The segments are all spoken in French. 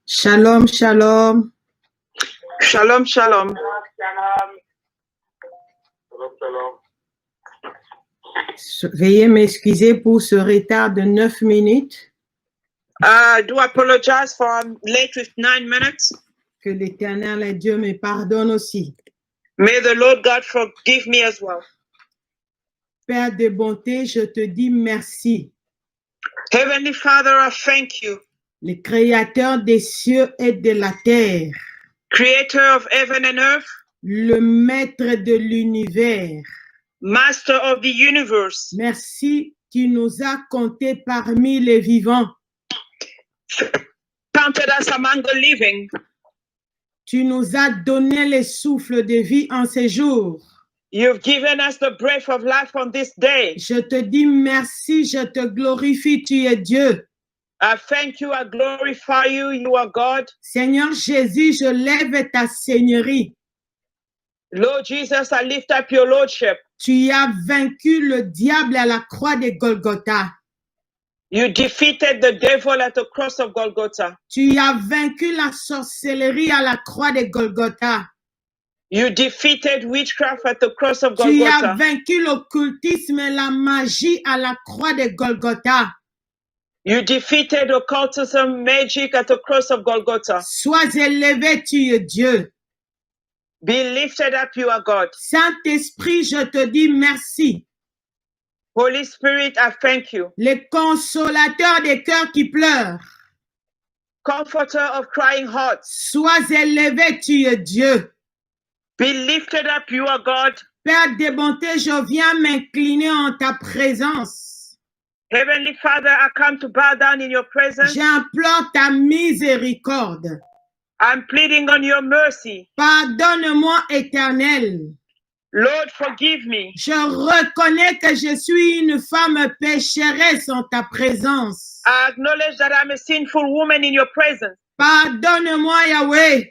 Shalom, shalom. Shalom, shalom. Veuillez m'excuser pour ce retard de 9 minutes. I do apologize for I'm late with 9 minutes. Que l'Éternel et Dieu me pardonne aussi. May the Lord God forgive me as well. Père de bonté, je te dis merci. Heavenly Father, I thank you. Le Créateur des cieux et de la terre. Creator of heaven and earth. Le Maître de l'univers. Master of the universe. Merci, tu nous as comptés parmi les vivants. Counted us among the living. Tu nous as donné le souffle de vie en ces jours. You've given us the breath of life on this day. Je te dis merci, je te glorifie, tu es Dieu. I thank you, I glorify you, you are God. Seigneur Jésus, je lève ta seigneurie. Lord Jesus, I lift up your lordship. Tu as vaincu le diable à la croix de Golgotha. You defeated the devil at the cross of Golgotha. Tu as vaincu la sorcellerie à la croix de Golgotha. You defeated witchcraft at the cross of Tu as Golgotha. vaincu l'occultisme et la magie à la croix de Golgotha. You defeated occultism, magic at the cross of Golgotha. Sois élevé, tu es Dieu. Be lifted up, you are God. Saint-Esprit, je te dis merci. Holy Spirit, I thank you. Le consolateur des cœurs qui pleurent. Comforter of crying hearts. Sois élevé, tu es Dieu. Be lifted up, you are God. Père de bonté, je viens m'incliner en ta présence. Heavenly Father, I come to bow down in your presence. J'implore ta miséricorde. I'm pleading on your mercy. Pardonne-moi, Éternel. Lord, forgive me. Je reconnais que je suis une femme pécheresse en ta présence. I acknowledge that I'm a sinful woman in your presence. Pardonne-moi, Yahweh.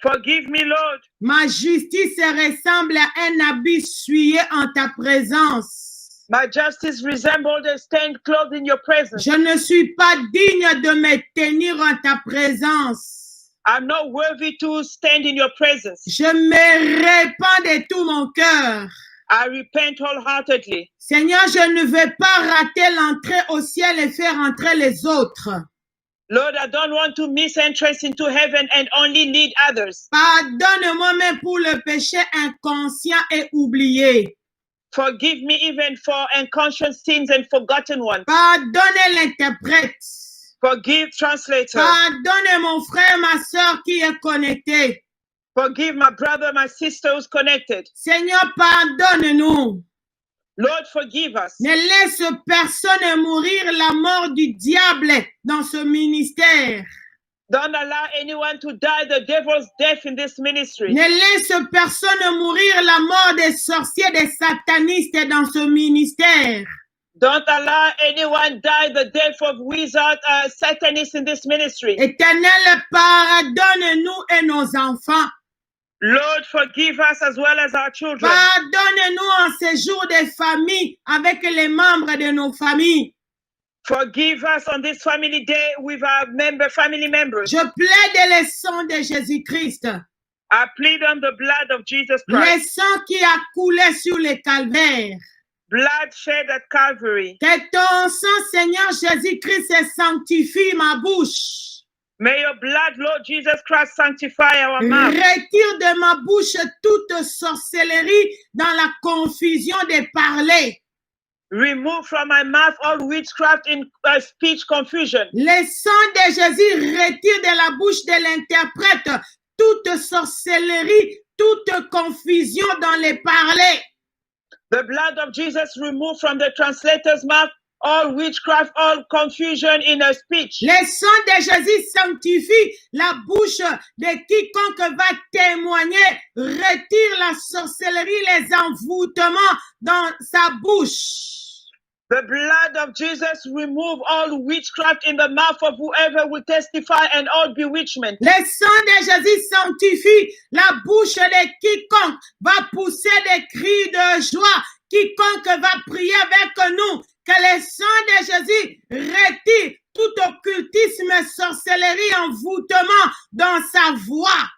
Forgive me, Lord. Ma justice ressemble à un habit souillé en ta présence. My justice resembles a stained cloth in your presence. Je ne suis pas digne de me tenir en ta présence. I'm not worthy to stand in your presence. Je me répands de tout mon cœur. I repent wholeheartedly. Seigneur, je ne veux pas rater l'entrée au ciel et faire entrer les autres. Lord, I don't want to miss entrance into heaven and only lead others. Pardonne-moi même pour le péché inconscient et oublié. Forgive me even for unconscious sins and forgotten ones. Pardonne l'interprète. Forgive translator. Pardonne mon frère, ma soeur qui est connecté. Forgive my brother, my sister who's connected. Seigneur, pardonne-nous. Lord, forgive us. Ne laisse personne mourir la mort du diable dans ce ministère. Don't allow anyone to die the devil's death in this ministry. Ne laisse personne mourir la mort des sorciers, des satanistes dans ce ministère. Don't allow anyone die the death of wizards, satanists in this ministry. Éternel, pardonne-nous et nos enfants. Lord, forgive us as well as our children. Pardonne-nous en ces jours des familles avec les membres de nos familles. Forgive us on this family day with our family members. Je plaide le sang de Jésus-Christ. I plead on the blood of Jesus Le Christ. sang qui a coulé sur le calvaire. Blood shed at Calvary. Que ton sang, Seigneur Jésus-Christ, sanctifie ma bouche. May your blood, Lord Jesus Christ, sanctify our mouth. Retire de ma bouche toute sorcellerie dans la confusion de parler. Remove from my mouth all witchcraft in speech confusion. Le sang de Jésus retire de la bouche de l'interprète toute sorcellerie, toute confusion dans les parler. The blood of Jesus remove from the translator's mouth all witchcraft, all confusion in her speech. Le sang de Jésus sanctifie la bouche de quiconque va témoigner, retire la sorcellerie, les envoûtements dans sa bouche. The blood of Jesus remove all witchcraft in the mouth of whoever will testify and all bewitchment. Le sang de Jésus sanctifie la bouche de quiconque va pousser des cris de joie, quiconque va prier avec nous. Que le sang de Jésus retire tout occultisme, sorcellerie, envoûtement dans sa voix.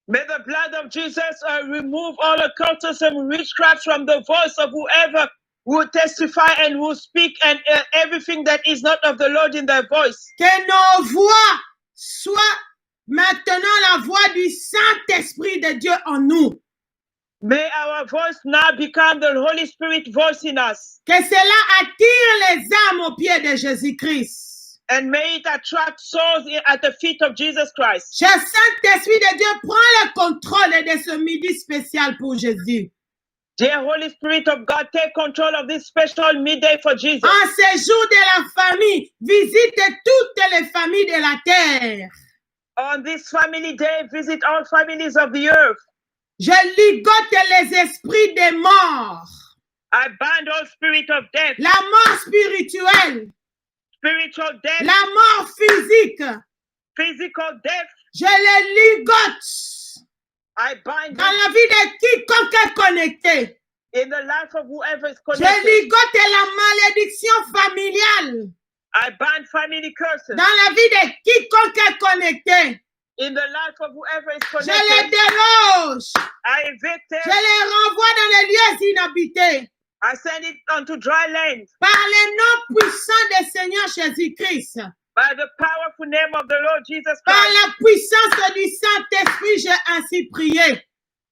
May the blood of Jesus remove all occultism, witchcraft from the voice of whoever will testify and will speak, and everything that is not of the Lord in their voice. Que nos voix soient maintenant la voix du Saint-Esprit de Dieu en nous. May our voice now become the Holy Spirit voice in us. Que cela attire les âmes aux pieds de Jésus-Christ. And may it attract souls at the feet of Jesus Christ. Cher Saint-Esprit de Dieu, prends le contrôle de ce midi spécial pour Jésus. Dear Holy Spirit of God, take control of this special midday for Jesus. En ces jours de la famille, visite toutes les familles de la terre. On this family day, visit all families of the earth. Je ligote les esprits des morts. I bind all spirit of death, La mort spirituelle, spiritual death, la mort physique. physical death. Je les ligote I bind dans it la vie de quiconque est connecté. in the life of whoever is Je connected. ligote la malédiction familiale I bind family curses dans la vie de quiconque est connecté. in the life of whoever is Je les connected. déloge. I evict Je it. les renvoie dans les lieux inhabités. I send it onto dry land Par le nom puissant du Seigneur Jésus-Christ. by the powerful name of the Lord Jesus Par Christ. la puissance du Saint-Esprit, j'ai ainsi prié.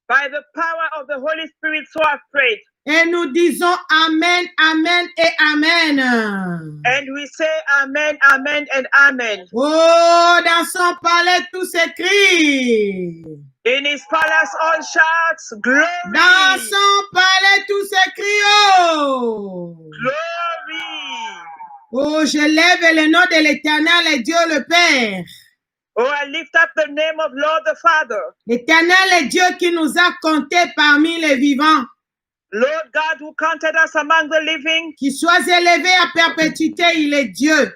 By the power of the Holy Spirit, so I've prayed. Et nous disons Amen, Amen et Amen. And we say Amen, Amen, and Amen. Oh, dans son palais, tout s'écrit. In his palace, all shouts, glory, Dans son palais, tout s'écrit. Oh. glory. Oh, je lève le nom de l'Éternel et Dieu le Père. Oh, I lift up the name of Lord the Father. L'Éternel est Dieu qui nous a comptés parmi les vivants. Lord God who counted us among the living, Qu'il soit élevé à perpétuité, il est Dieu.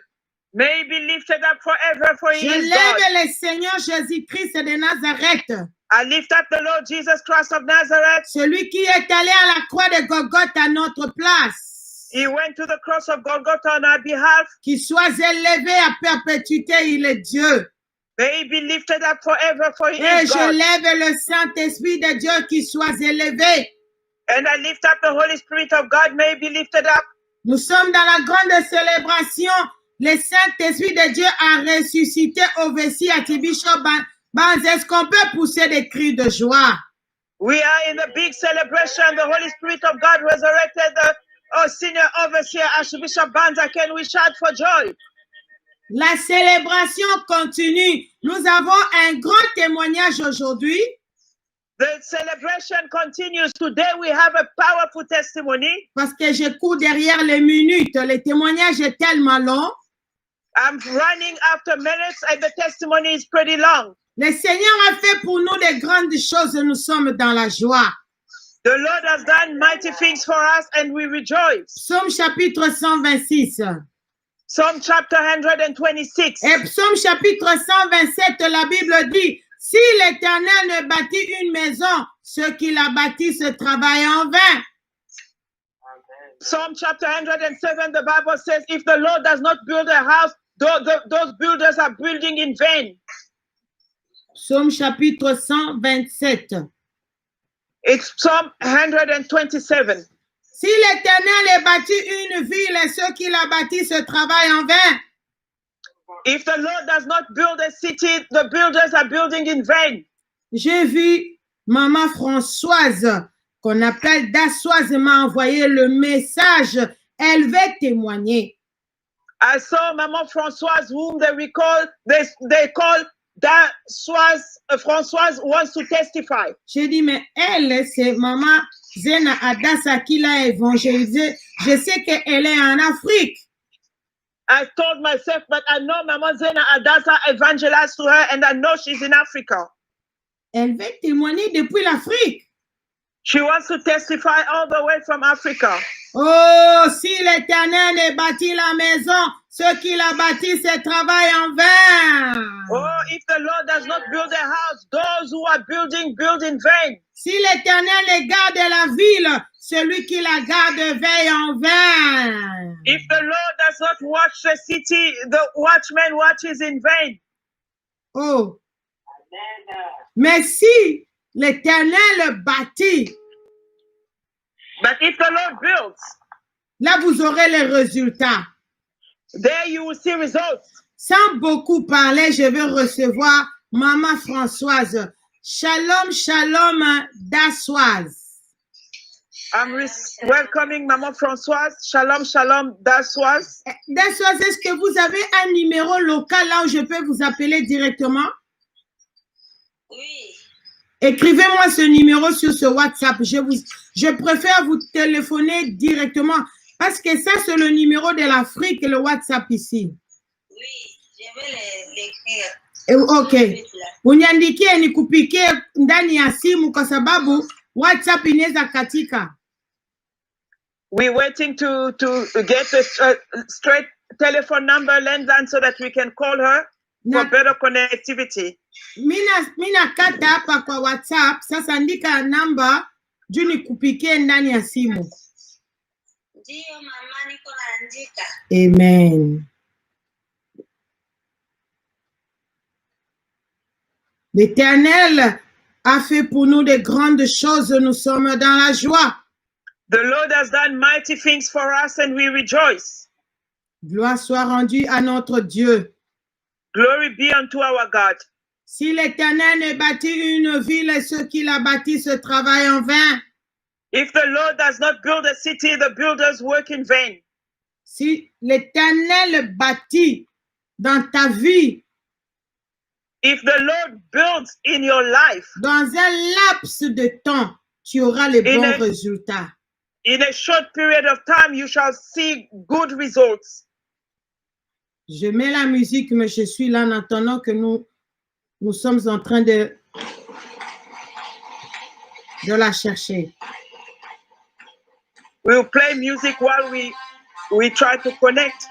may he be lifted up forever, for he Je is lève God. le Seigneur Jésus-Christ de Nazareth, I lift up the Lord Jesus Christ of Nazareth. celui qui est allé à la croix de Golgotha à notre place. He went to the cross of Golgotha on our behalf. Qu'il soit élevé à perpétuité, il est Dieu. May he be lifted up forever, for he Et is je God. lève le Saint-Esprit de Dieu qui soit élevé. And I lift up the Holy Spirit of God, may he be lifted up. Nous sommes dans la grande célébration. Le Saint-Esprit de Dieu a ressuscité au Vessie à Tibisho Banz. Est-ce qu'on peut pousser des cris de joie? We are in the big celebration. The Holy Spirit of God resurrected the senior overseer, Archbishop Banza. Can we shout for joy? La célébration continue. Nous avons un grand témoignage aujourd'hui. The celebration continues. Today we have a powerful testimony. Parce que je cours derrière les minutes. Le témoignage est tellement long. I'm running after minutes and the testimony is pretty long. Le Seigneur a fait pour nous de grandes choses. Nous sommes dans la joie. The Lord has done mighty things for us and we rejoice. Psaume chapitre 126. Psalm chapter 126. Et psaume chapitre 127, la Bible dit, si l'Éternel ne bâtit une maison, ceux qui la bâtissent travaillent en vain. Psalm chapter 107, the Bible says, if the Lord does not build a house, those builders are building in vain. Psaume chapitre 127. It's Psalm 127. Si l'Éternel bâtit une ville et ceux qui la bâtissent travaillent en vain. If the Lord does not build a city, the builders are building in vain. J'ai vu Maman Françoise, qu'on appelle Dassoise, m'a envoyé le message. Elle veut témoigner. I saw Maman Françoise, whom they call Dassoise. Françoise wants to testify. J'ai dit, mais elle, c'est Maman Zena Adassa qui l'a évangélisé. Je sais qu'elle est en Afrique. I told myself, but I know Maman Zena Adassa evangelized to her and I know she's in Africa. Elle veut témoigner depuis l'Afrique. She wants to testify all the way from Africa. Oh, si l'Éternel bâtit la maison, ceux qui la bâtissent travaillent en vain. Oh, if the Lord does not build a house, those who are building, build in vain. Si l'Éternel garde la ville, celui qui la garde veille en vain. If the Lord does not watch the city, the watchman watches in vain. Oh. Mais si l'Éternel bâtit, but if the Lord builds, là vous aurez les résultats. There you will see results. Sans beaucoup parler, je vais recevoir Maman Françoise. Shalom, shalom, Dassoise. I'm welcoming Maman Françoise. Shalom, shalom, Dassoise. Dassoise, est-ce que vous avez un numéro local là où je peux vous appeler directement? Oui. Écrivez-moi ce numéro sur ce WhatsApp. Je préfère vous téléphoner directement parce que ça, c'est le numéro de l'Afrique, le WhatsApp ici. Oui, je vais l'écrire. Okay. Uniandikie nikupikie ndani ya simu kwa sababu WhatsApp inaweza katika. We're waiting to get the straight telephone number, Lendan, so that we can call her for better connectivity. Mina kata hapa kwa WhatsApp, sasa andika namba juu nikupikie ndani ya simu. Ndio mama, niko naandika. Amen. L'Éternel a fait pour nous de grandes choses, nous sommes dans la joie. The Lord has done mighty things for us and we rejoice. Gloire soit rendue à notre Dieu. Glory be unto our God. Si l'Éternel ne bâtit une ville, ceux qui la bâtissent travaillent en vain. If the Lord does not build a city, the builders work in vain. Si l'Éternel bâtit dans ta vie, if the Lord builds in your life, dans un laps de temps, tu auras les bons résultats. In a short period of time, you shall see good results. Je mets la musique, mais je suis là en attendant que nous sommes en train de la chercher. We'll play music while we try to connect.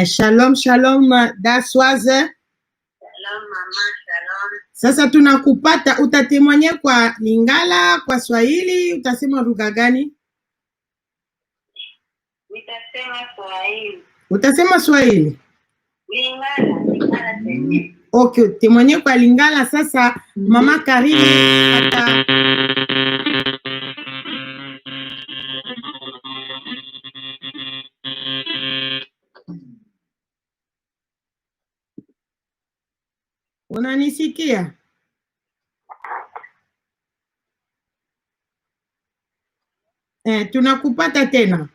Shalom, shalom, Dassoise. Shalom, mama, shalom. Sasa tunakupata, utatemwanye kwa Lingala, kwa Swahili, utasema lugha gani? Nitasema Swahili. Utasema Swahili? Lingala. Lingala tenye. Ok, témoigner kwa Lingala sasa mama Karine ata unanisikia? Tunakupata tena.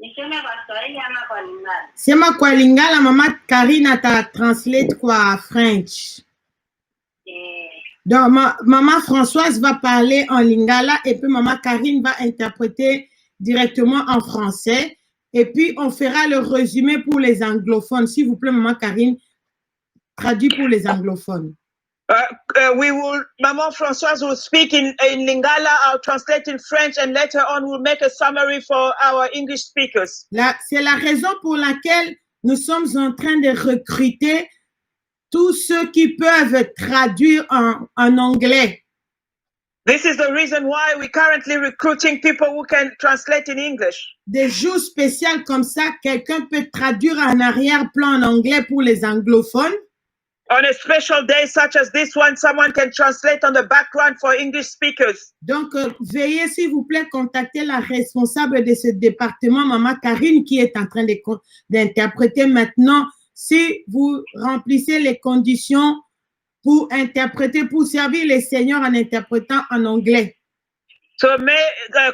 Niseme kwa Swahili ama kwa Lingala? Sema kwa Lingala, mama Karine ata translate kwa French. Donc, maman Françoise va parler en Lingala et puis maman Karine va interpréter directement en français. Et puis, on fera le résumé pour les anglophones. S'il vous plaît, maman Karine, traduit pour les anglophones. Maman Françoise will speak in Lingala, I'll translate in French, and later on we'll make a summary for our English speakers. C'est la raison pour laquelle nous sommes en train de recruter tous ceux qui peuvent traduire en anglais. This is the reason why we're currently recruiting people who can translate in English. Des jours spéciaux comme ça, quelqu'un peut traduire en arrière-plan en anglais pour les anglophones. On a special day such as this one, someone can translate on the background for English speakers. Donc, veuillez s'il vous plaît contacter la responsable de ce département, maman Karine, qui est en train d'interpréter maintenant. Si vous remplissez les conditions pour interpréter, pour servir les seigneurs en interprétant en anglais. So may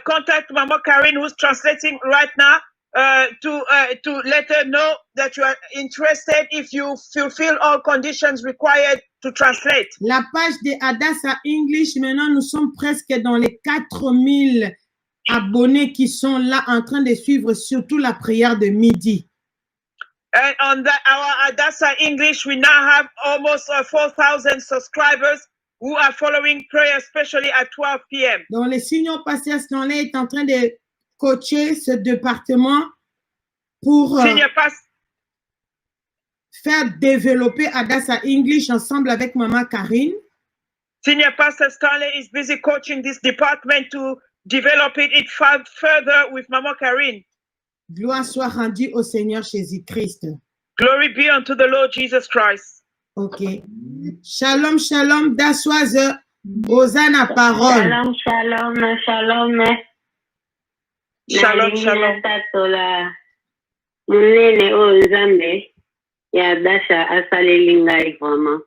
contact Mama Karine, who's translating right now, to let her know that you are interested if you fulfill all conditions required to translate. La page de Hadassah English, maintenant nous sommes presque dans les 4000 abonnés qui sont là en train de suivre surtout la prière de midi. And on our Hadassah English, we now have almost 4,000 subscribers who are following prayer, especially at 12 p.m. Donc, le Seigneur Pasteur Stanley est en train de coacher ce département pour faire développer Hadassah English ensemble avec Maman Karine. Senior Pastor Stanley is busy coaching this department to develop it further with Maman Karine. Gloire soit rendue au Seigneur Jésus-Christ. Glory be unto the Lord Jesus Christ. Ok. Shalom, shalom. D'assoise, Hosanna parole. Shalom, shalom, shalom. Shalom, shalom. Tatola munene o Nzambe ya Hadassah asaleli ngai vraiment.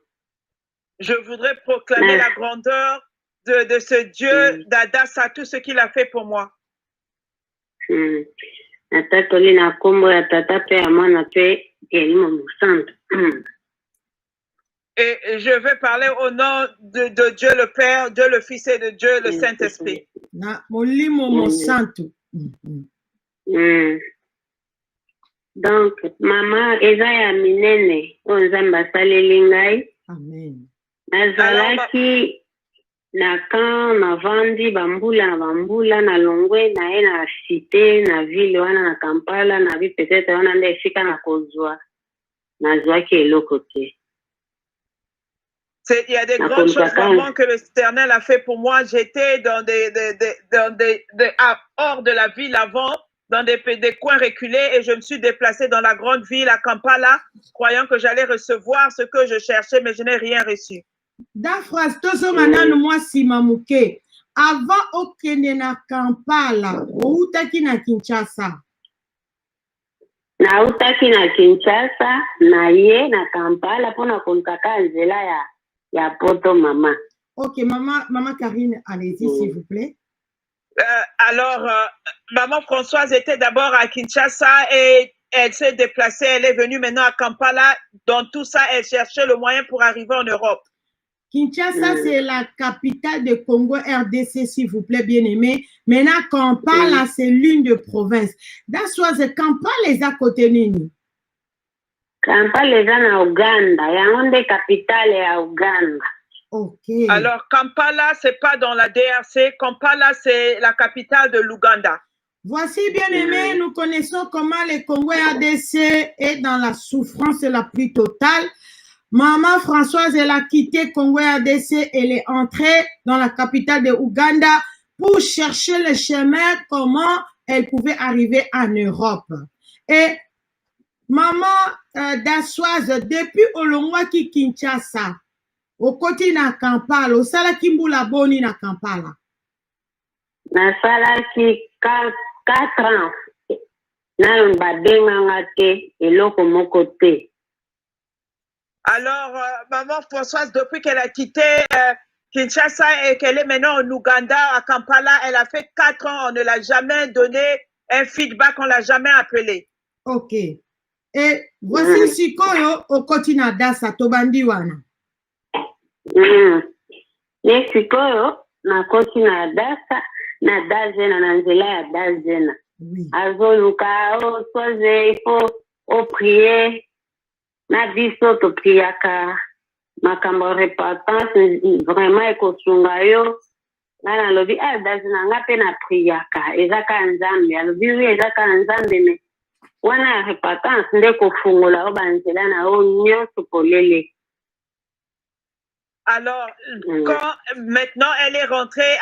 Je voudrais proclamer la grandeur de ce Dieu d'Hadassah, tout ce qu'il a fait pour moi. Natatoli na kombo ya tata pe ya mwana pe elimo mosantu. Et je vais parler au nom de Dieu le Père, Dieu le Fils et de Dieu le Saint-Esprit. Na molimo mosantu. Donc, maman, eza ya minene o Nzambe asaleli ngai. Amen. Nazalaki na kan navandi bambula na longwe na ye na cité na ville wana na Kampala na vi peut-être wana nde esika na kozwa nazwaki eloko te. Il y a des grandes choses vraiment que l'Éternel a fait pour moi. J'étais hors de la ville avant, dans des coins reculés, et je me suis déplacée dans la grande ville à Kampala, croyant que j'allais recevoir ce que je cherchais, mais je n'ai rien reçu. Dafras tozo mananu mwasi mamuke. Avant okende na Kampala, outaki na Kinshasa. Na utaki na Kinshasa, na ye na Kampala pona kontaka nzela ya poto mama. Ok, maman Karine, allez-y s'il vous plaît. Alors, maman Françoise était d'abord à Kinshasa et elle s'est déplacée, elle est venue maintenant à Kampala. Dans tout ça, elle cherchait le moyen pour arriver en Europe. Kinshasa, c'est la capitale de Congo RDC, s'il vous plaît, bien-aimé. Maintenant, Kampala, c'est l'une des provinces. D'assoise, Kampala est à côté nini? Kampala est en Ouganda. Il y a une capitale à Ouganda. Ok. Alors, Kampala, c'est pas dans la DRC. Kampala, c'est la capitale de l'Ouganda. Voici, bien-aimés, nous connaissons comment le Congo RDC est dans la souffrance la plus totale. Maman Françoise, elle a quitté Congo RDC, elle est entrée dans la capitale de Ouganda pour chercher le chemin, comment elle pouvait arriver en Europe. Et Maman Dassoise, depuis Olongwaki Kinshasa, au côté na Kampala, au salaki mbula boni na Kampala. Nasalaki 4 ans. Na badenganga te eloko moko te. Alors, maman Françoise, depuis qu'elle a quitté Kinshasa et qu'elle est maintenant en Ouganda, à Kampala, elle a fait 4 ans. On ne l'a jamais donné un feedback, on ne l'a jamais appelée. Ok. Et voici sikoyo okoti na dasa tobandi wana. Ne sikoyo nakoti na dasa na dazena na nzela ya dazena. Oui. Azoluka soze il faut prier na biso to priaka makambo repentance vraiment ekosunga yo na lobi dazena nga pe na priaka ezaka nzambe alobi wi ezaka nzambe me wana repentance nde kofungola o banzela na o nyonso polele. Alors, quand maintenant elle est rentrée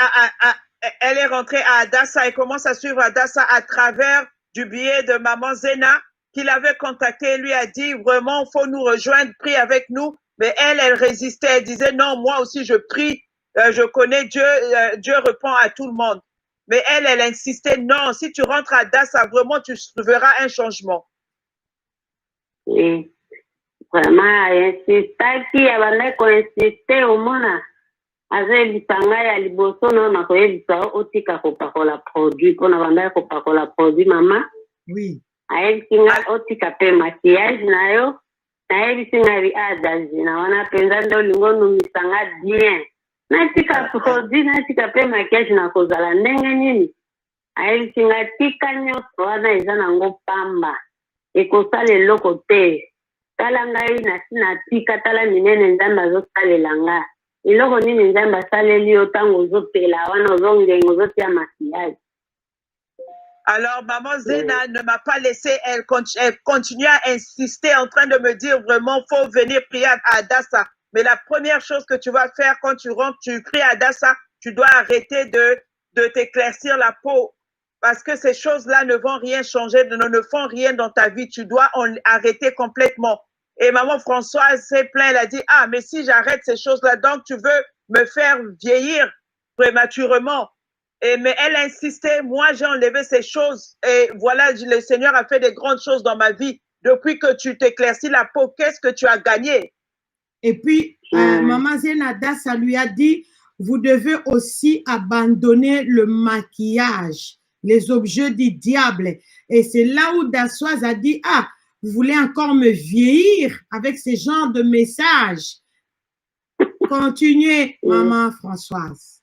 à Adassa et commence à suivre Adassa à travers du biais de maman Zena qui l'avait contacté, lui a dit vraiment faut nous rejoindre, prie avec nous, mais elle résistait, elle disait non, moi aussi je prie, je connais Dieu, Dieu répond à tout le monde. Mais elle insistait non, si tu rentres à Adassa, vraiment tu verras un changement. Oui. Vraiment, insistaki abandaki koinsiste omona azoyebisa ngai ya liboso no nakoyebisa otika kopakola produit mpona bandaki kopakola produit mama. Oui. Ayebisi ngai otika mpe maquillage na yo nayebisi ngai dazina wana mpenza nde olingi onumisa nga bien natika produit natika mpe maquillage nakozala ndenge nini. Ayebisi ngai tika nyonso wana eza nango pamba ekosala eloko te. Tala ngai na tika tala minene nzambe azosalela nga eloko nini nzambe asaleli yo ntango ozopela wana ozongenga ozotia maquillage. Alors maman Zena ne m'a pas laissé, elle continue à insister en train de me dire vraiment faut venir prier à Adassa. Mais la première chose que tu vas faire quand tu rentres, tu pries à Adassa, tu dois arrêter de t'éclaircir la peau. Parce que ces choses-là ne vont rien changer, ne font rien dans ta vie. Tu dois arrêter complètement. Et maman Françoise s'est plainte, elle a dit, mais si j'arrête ces choses-là, donc tu veux me faire vieillir prématurément. Mais elle insistait, moi j'ai enlevé ces choses. Et voilà, le Seigneur a fait des grandes choses dans ma vie. Depuis que tu t'éclaircis la peau, qu'est-ce que tu as gagné? Et puis, maman Zenada, ça lui a dit, vous devez aussi abandonner le maquillage, les objets du diable. Et c'est là où Dassoise a dit, vous voulez encore me vieillir avec ce genre de messages. Continuez, maman Françoise.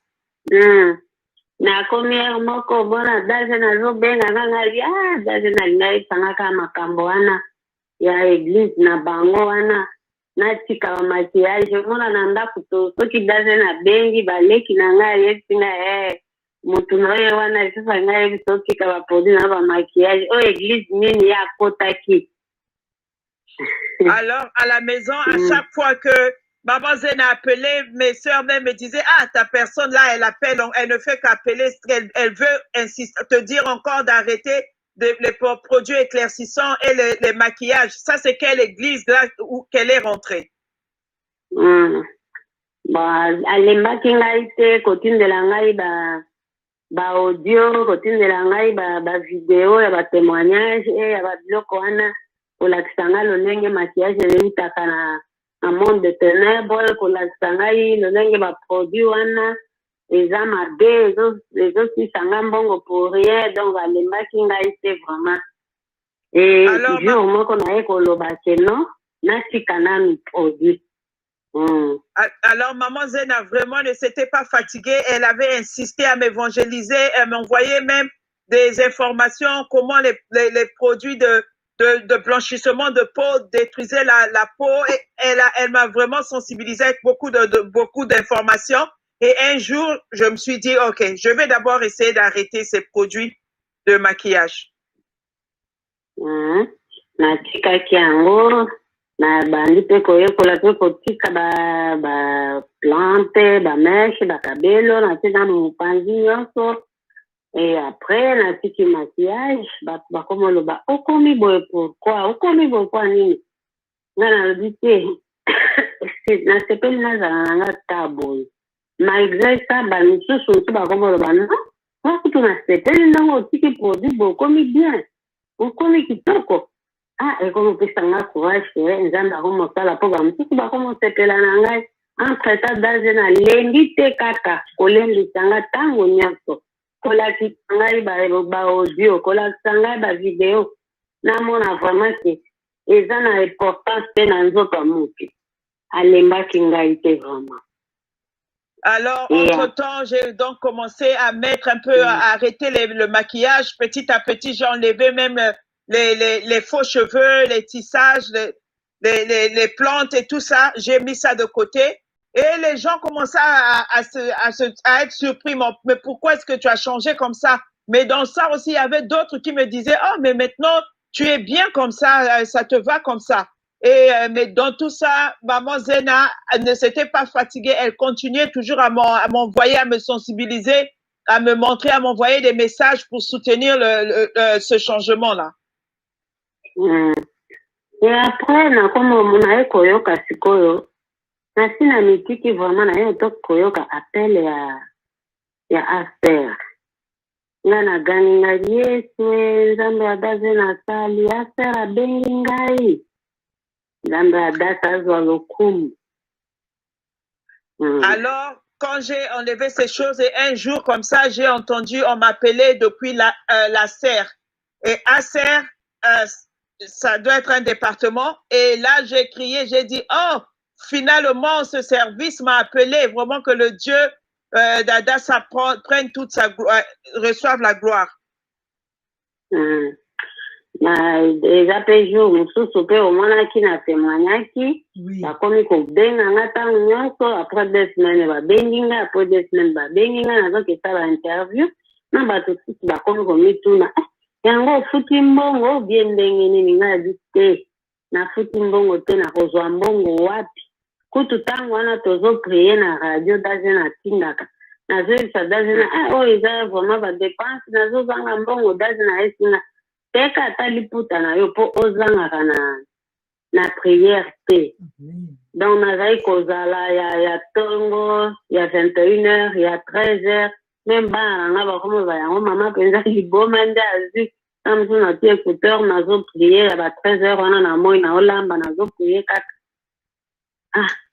Nakomi moko bona daze nazobenga ngangali daze nalingai sangaka makambo wana ya église na bango wana natika maquillage mona na ndako to soki daze na bengi baleki na ngai yesinga mutu noye wana sasa ngai soki ka ba produit na ba maquillage o église nini ya kotaki. Alors à la maison à chaque fois que maman Zena appelait, mes soeurs même me disaient, ta personne là, elle appelle, elle ne fait qu'appeler, elle veut insister, te dire encore d'arrêter les produits éclaircissants et les maquillages. Ça, c'est quelle église là où qu'elle est rentrée? Alembaki ngai te kotindela ngai ba audio, kotindela ngai ba vidéo ya ba témoignage ya ba biloko wana kolakisa ngai lolenge maquillage eleutaka na monde de ténèbres kolakisa ngai lolenge baproduit wana eza mabe ezosisa ngai mbongo pour rien donc alembaki ngai te vraiment et jour moko naye koloba ke non natika nanu produit. Alors maman Zena vraiment ne s'était pas fatiguée, elle avait insisté à m'évangéliser, elle m'envoyait même des informations comment les produits de blanchissement de peau détruisait la peau et elle m'a vraiment sensibilisé avec beaucoup d'informations. Et un jour, je me suis dit, ok, je vais d'abord essayer d'arrêter ces produits de maquillage. Natikaki yango na bandi pe koyekola pe kotika ba plante ba meshe ba kabelo na tena mopanzi nyonso Et après, na tiki maquillage, comme le bas, okomi boy pourquoi nini? Ngana dit na sepeli na zala nga taboy. Malgré ça, misusu ntu comme le bas, non? Wakutu na sepeli nango tiki produit bokomi bien. Okomi kitoko. Ah, ekomi pesa nga courage, nzamba como sala po misusu como sepela na ngai. Entre ça, daze na lendi te kaka, kolembisa nga tango nyonso. Kolakisa ngai ba audio, kolakisa ngai ba video. Namona vraiment que eza na importance pe na nzoto ya motu. Alembaki ngai te vraiment. Alors, entre-temps, j'ai donc commencé à mettre un peu, à arrêter le maquillage. Petit à petit, j'ai enlevé même les faux cheveux, les tissages, les plantes et tout ça. J'ai mis ça de côté. Et les gens commençaient à être surpris. Mais pourquoi est-ce que tu as changé comme ça? Mais dans ça aussi, il y avait d'autres qui me disaient, oh, mais maintenant, tu es bien comme ça, ça te va comme ça. Et mais dans tout ça, maman Zena ne s'était pas fatiguée. Elle continuait toujours à m'envoyer, à me sensibiliser, à me montrer, à m'envoyer des messages pour soutenir ce changement-là. Et après, na comme mon aïe koyoka sikoyo, na sina mitiki vraiment na yo to koyoka appel ya affaire. Nga na gani nga Yesu nzambe adaze na sali affaire abengi ngai. Alors, quand j'ai enlevé ces choses et un jour comme ça, j'ai entendu, on m'appelait depuis la serre. Et à serre, ça doit être un département. Et là, j'ai crié, j'ai dit, oh, finalement, ce service m'a appelé, vraiment que le Dieu d'Adassa prenne toute sa gloire, reçoive la gloire. Eza pe jour mosusu mpe omonaki na témoignaki bakomi kobenga nga ntango nyonso après 2 semaines babengi nga après 2 semaines babengi nga nazokesala interview na bato susu bakomi komituna yango ofuti mbongo obie ndenge nini nga yabi te nafuti mbongo te nakozwa mbongo wapi kutu ntango wana tozoprie na radio daze natindaka nazoyebisa daze na oyo eza vraiment badepense nazozanga mbongo daze na esinga teka ata liputa na yo po ozangaka na prière te. Donc nazali kozala ya tongo ya 21h ya 13h même bana nga bakomo ba yango mama penza liboma nde azwi na mosu na ti écouteur nazo prier ya ba 13h wana na moi na olamba nazo prier kaka.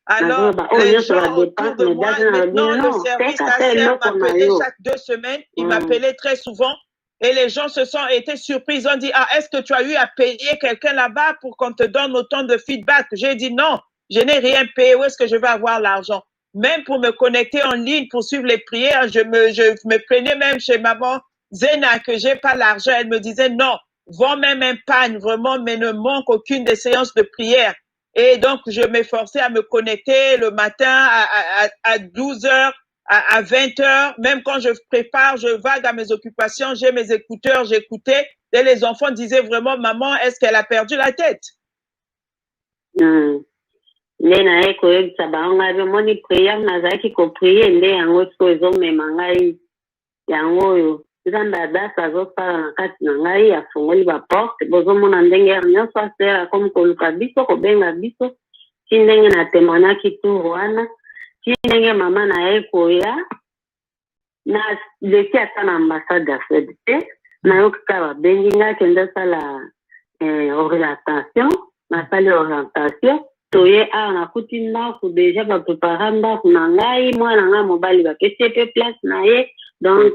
Alors, les gens autour de moi, maintenant, le service ASER m'appelait chaque 2 semaines. Il m'appelait très souvent. Et les gens se sont été surpris. Ils ont dit, ah, est-ce que tu as eu à payer quelqu'un là-bas pour qu'on te donne autant de feedback? J'ai dit, non, je n'ai rien payé. Où est-ce que je vais avoir l'argent? Même pour me connecter en ligne, pour suivre les prières, je me plaignais même chez maman Zena que j'ai pas l'argent. Elle me disait, non, vends même un pagne, vraiment, mais ne manque aucune des séances de prière. Et donc, je m'efforçais à me connecter le matin à 12h, à 20h, même quand je prépare, je vague à mes occupations, j'ai mes écouteurs, j'écoutais. Et les enfants disaient vraiment, maman, est-ce qu'elle a perdu la tête? Nzambe adasa azosala na kati na ngai afungoli baporte bozomona ndenge nyonso asera komi koluka biso kobenga biso ti ndenge na témoignaki tour wana ti ndenge mama na ye koya na leki ata na ambassade ya Suède te nayoki kaka babengi ngai kende osala orientation nasali orientation toye awa nakuti ndako deja baprepara ndako na ngai mwana ngai mobali bapesi pe place na ye donc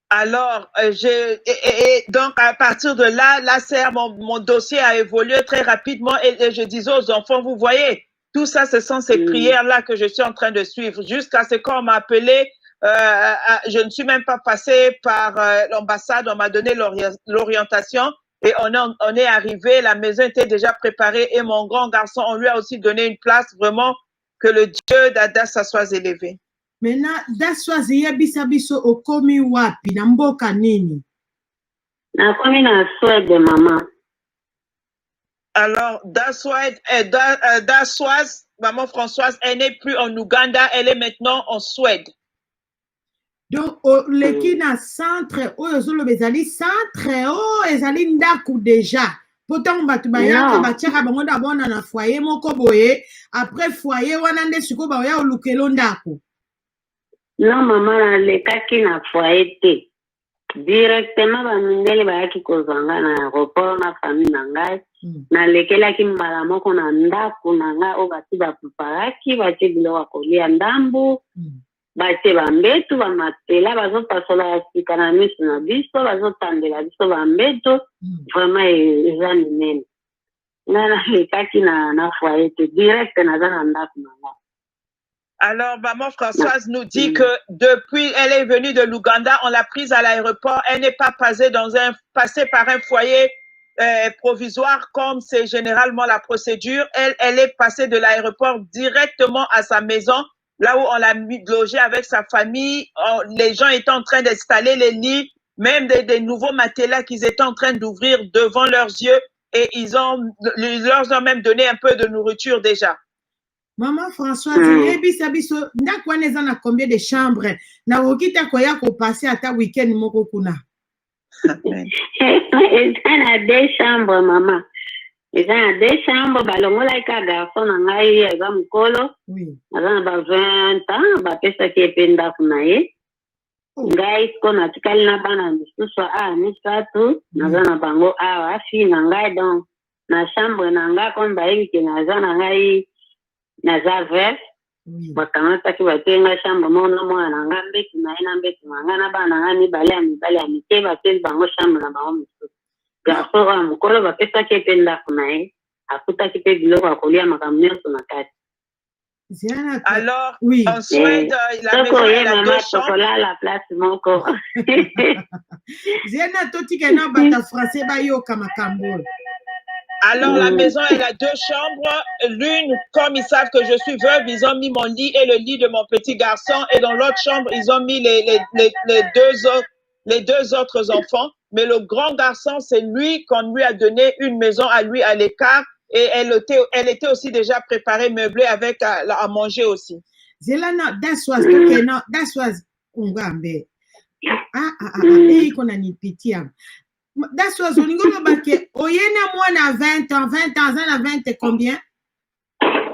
alors, donc à partir de là, mon dossier a évolué très rapidement et je disais aux enfants, vous voyez, tout ça, ce sont ces prières-là que je suis en train de suivre. Jusqu'à ce qu'on m'a appelé, je ne suis même pas passée par l'ambassade, on m'a donné l'orientation et on est arrivé, la maison était déjà préparée et mon grand garçon, on lui a aussi donné une place vraiment. Que le Dieu d'Adassa soit élevé. Maintenant, Daswazi yebisa biso okomi wapi na mboka nini? Nakomi na Suède maman. Alors Daswaz maman Françoise, elle n'est plus en Ouganda, elle est maintenant en Suède. Donc leki na centre oyo ozoloba ezali centre ezali ndaku déjà po ntango bato bayaka batiaka bango dabona na foyer moko boye après foyer wana nde sikoyo baoya olukela ndako. Non mama nalekaki na foyer te directement bamindele bayaki kozwa nga na aéroport na famille na ngai nalekelaki mbala moko na ndako na ngai oyo bati bapreparaki batie biloko ya kolia ndambu batie bambetu bamatela bazopasola ya sika na miso na biso bazotandela biso bambetu vraiment eza minene nga nalekaki na foyer te direct naza na ndako na ngai. Alors, maman Françoise nous dit que depuis elle est venue de l'Ouganda, on l'a prise à l'aéroport. Elle n'est pas passée par un foyer provisoire comme c'est généralement la procédure. Elle est passée de l'aéroport directement à sa maison, là où on l'a logée avec sa famille. Les gens étaient en train d'installer les lits, même des nouveaux matelas qu'ils étaient en train d'ouvrir devant leurs yeux et ils leur ont même donné un peu de nourriture déjà. Maman Françoise, yebisa biso ndako wana eza na combien de chambres na okita koya kopase ata weekend moko kuna? Eza na 2 chambres mama. Eza na 2 chambres balongolaki ka garçon na ngai eza mokolo aza na ba 20 ans bapesaki epe ndako na ye. Ngai siko natikali na bana misusu misatu naza na bango awa fille na ngai donc na chambre na ngai comme bayebi ke naza na ngai naza vert bakamataki batenga chambre mona mwana na ngai mbetu na ye na mbetu na ngai na bana na ngai mibale ya mike bapesi bango chambre na bango misusu garso oyo mokolo bapesaki epe ndako na ye akutaki mpe biloko ya kolia makambo nyonso na kati. Alors, en Suède, la maison elle a 2 chambres. La place moko. Ziana totika na bata français bayoka makambo. Alors, la maison, elle a 2 chambres. L'une, comme ils savent que je suis veuve, ils ont mis mon lit et le lit de mon petit garçon. Et dans l'autre chambre, ils ont mis les deux autres enfants. Mais le grand garçon, c'est lui qu'on lui a donné une maison à lui à l'écart. Et elle était aussi déjà préparée, meublée avec à manger aussi. Zelana, that's was ungambe. Ikona ni pitia. That's was oningolo bake oyena mwana 20 ans à 20 et combien?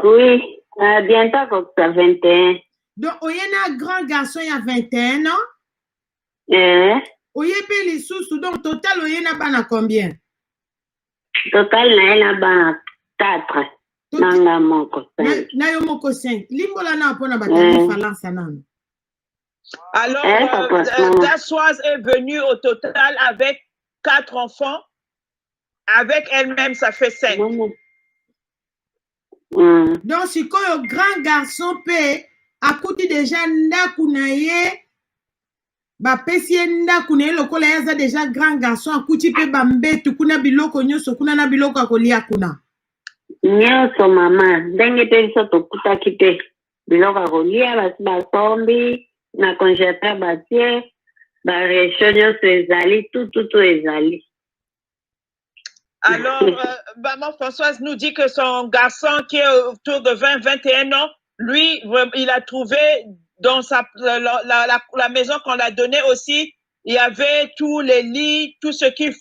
Oui, bientôt comme ça 21. Donc oyena grand garçon il y a 21 ans. Oyepe les sous donc total oyena bana combien? Total na ela bana 4. Nanga moko 5. Na yo moko 5. Limbola na pona batani falance nano. Alors Dassoise est venue au total avec 4 enfants. Avec elle-même, ça fait 5. Donc, si le grand garçon peut, à côté déjà, ndakunaye, bapesi ndakunaye lokola yaza déjà grand garçon, à côté peut bambetu kuna biloko nyoso kuna na biloko akolia kuna. Nyoso mama, ndenge pe biso tokutaki pe biloko akolia basi basombi na congélateur batie. Alors, maman Françoise nous dit que son garçon qui est autour de 20-21 ans, lui, il a trouvé dans la maison qu'on a donnée aussi, il y avait tous les lits, tout ce qu'il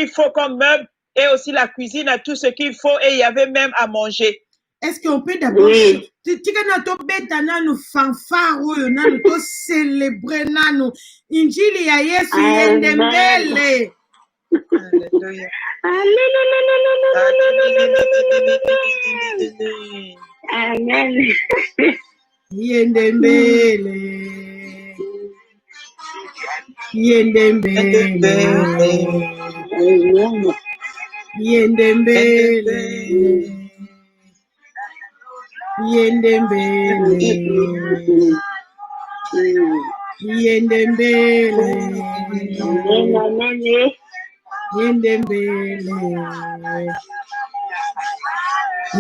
faut comme meuble, et aussi la cuisine, tout ce qu'il faut, et il y avait même à manger. Est-ce qu'on peut d'abord nous fanfare nous célébrer nous injili ya Yesu yende mbele. Amen. Yende mbele. Yende mbele. Yende mbele. Yendembele, yendembele, yendembele,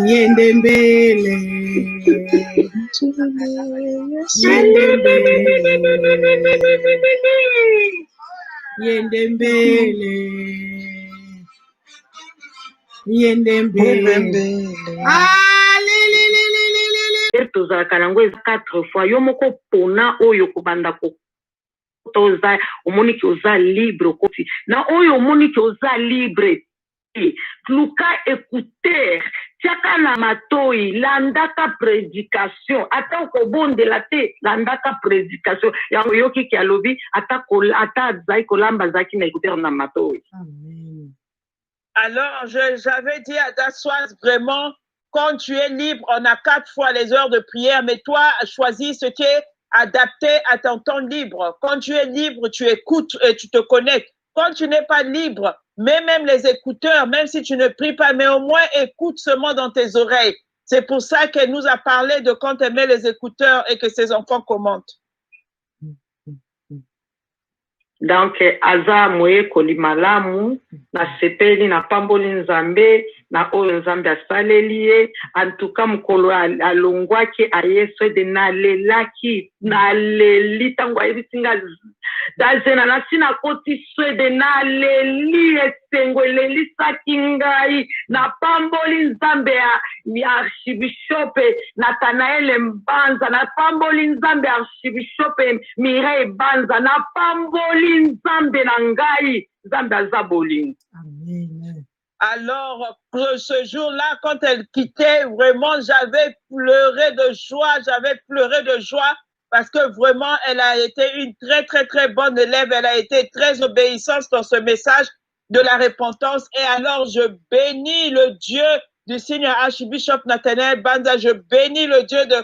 yendembele, yendembele, yendembele, yendembele. tozalaka nango eza 4 fois yo moko pona oyo kobanda toza omoni ki oza libre okoti na oyo omoni ki oza libre luka écouteur tiaka na matoi landaka prédication ata okobondela te landaka prédication yango yoki ki alobi ata azali kolamba azalaki na écouteur na matoi. Amen. Alors, j'avais dit à Dassoise, vraiment, quand tu es libre, on a 4 fois les heures de prière, mais toi, choisis ce qui est adapté à ton temps libre. Quand tu es libre, tu écoutes et tu te connectes. Quand tu n'es pas libre, mets même les écouteurs, même si tu ne pries pas, mais au moins écoute seulement dans tes oreilles. C'est pour ça qu'elle nous a parlé de quand elle met les écouteurs et que ses enfants commentent. Donc aza moyekoli malamu na sepeli na pamboli nzambe na oyo nzambe asaleli ye antuka mokolo alongwaki ayeso de nalelaki naleli ntango ayebisi nga dazena nasi nakoti swede naleli esengo elelisaki ngai na pamboli nzambe ya archibishope Nathanael Mbanza na pamboli nzambe ya archibishope Mireille Banza na pamboli nzambe na ngai nzambe aza bolingo. Amen. Alors, ce jour-là, quand elle quittait, vraiment, j'avais pleuré de joie parce que vraiment, elle a été une très, très, très bonne élève. Elle a été très obéissante dans ce message de la repentance. Et alors, je bénis le Dieu du Seigneur Archibishop Nathanael Banza. Je bénis le Dieu de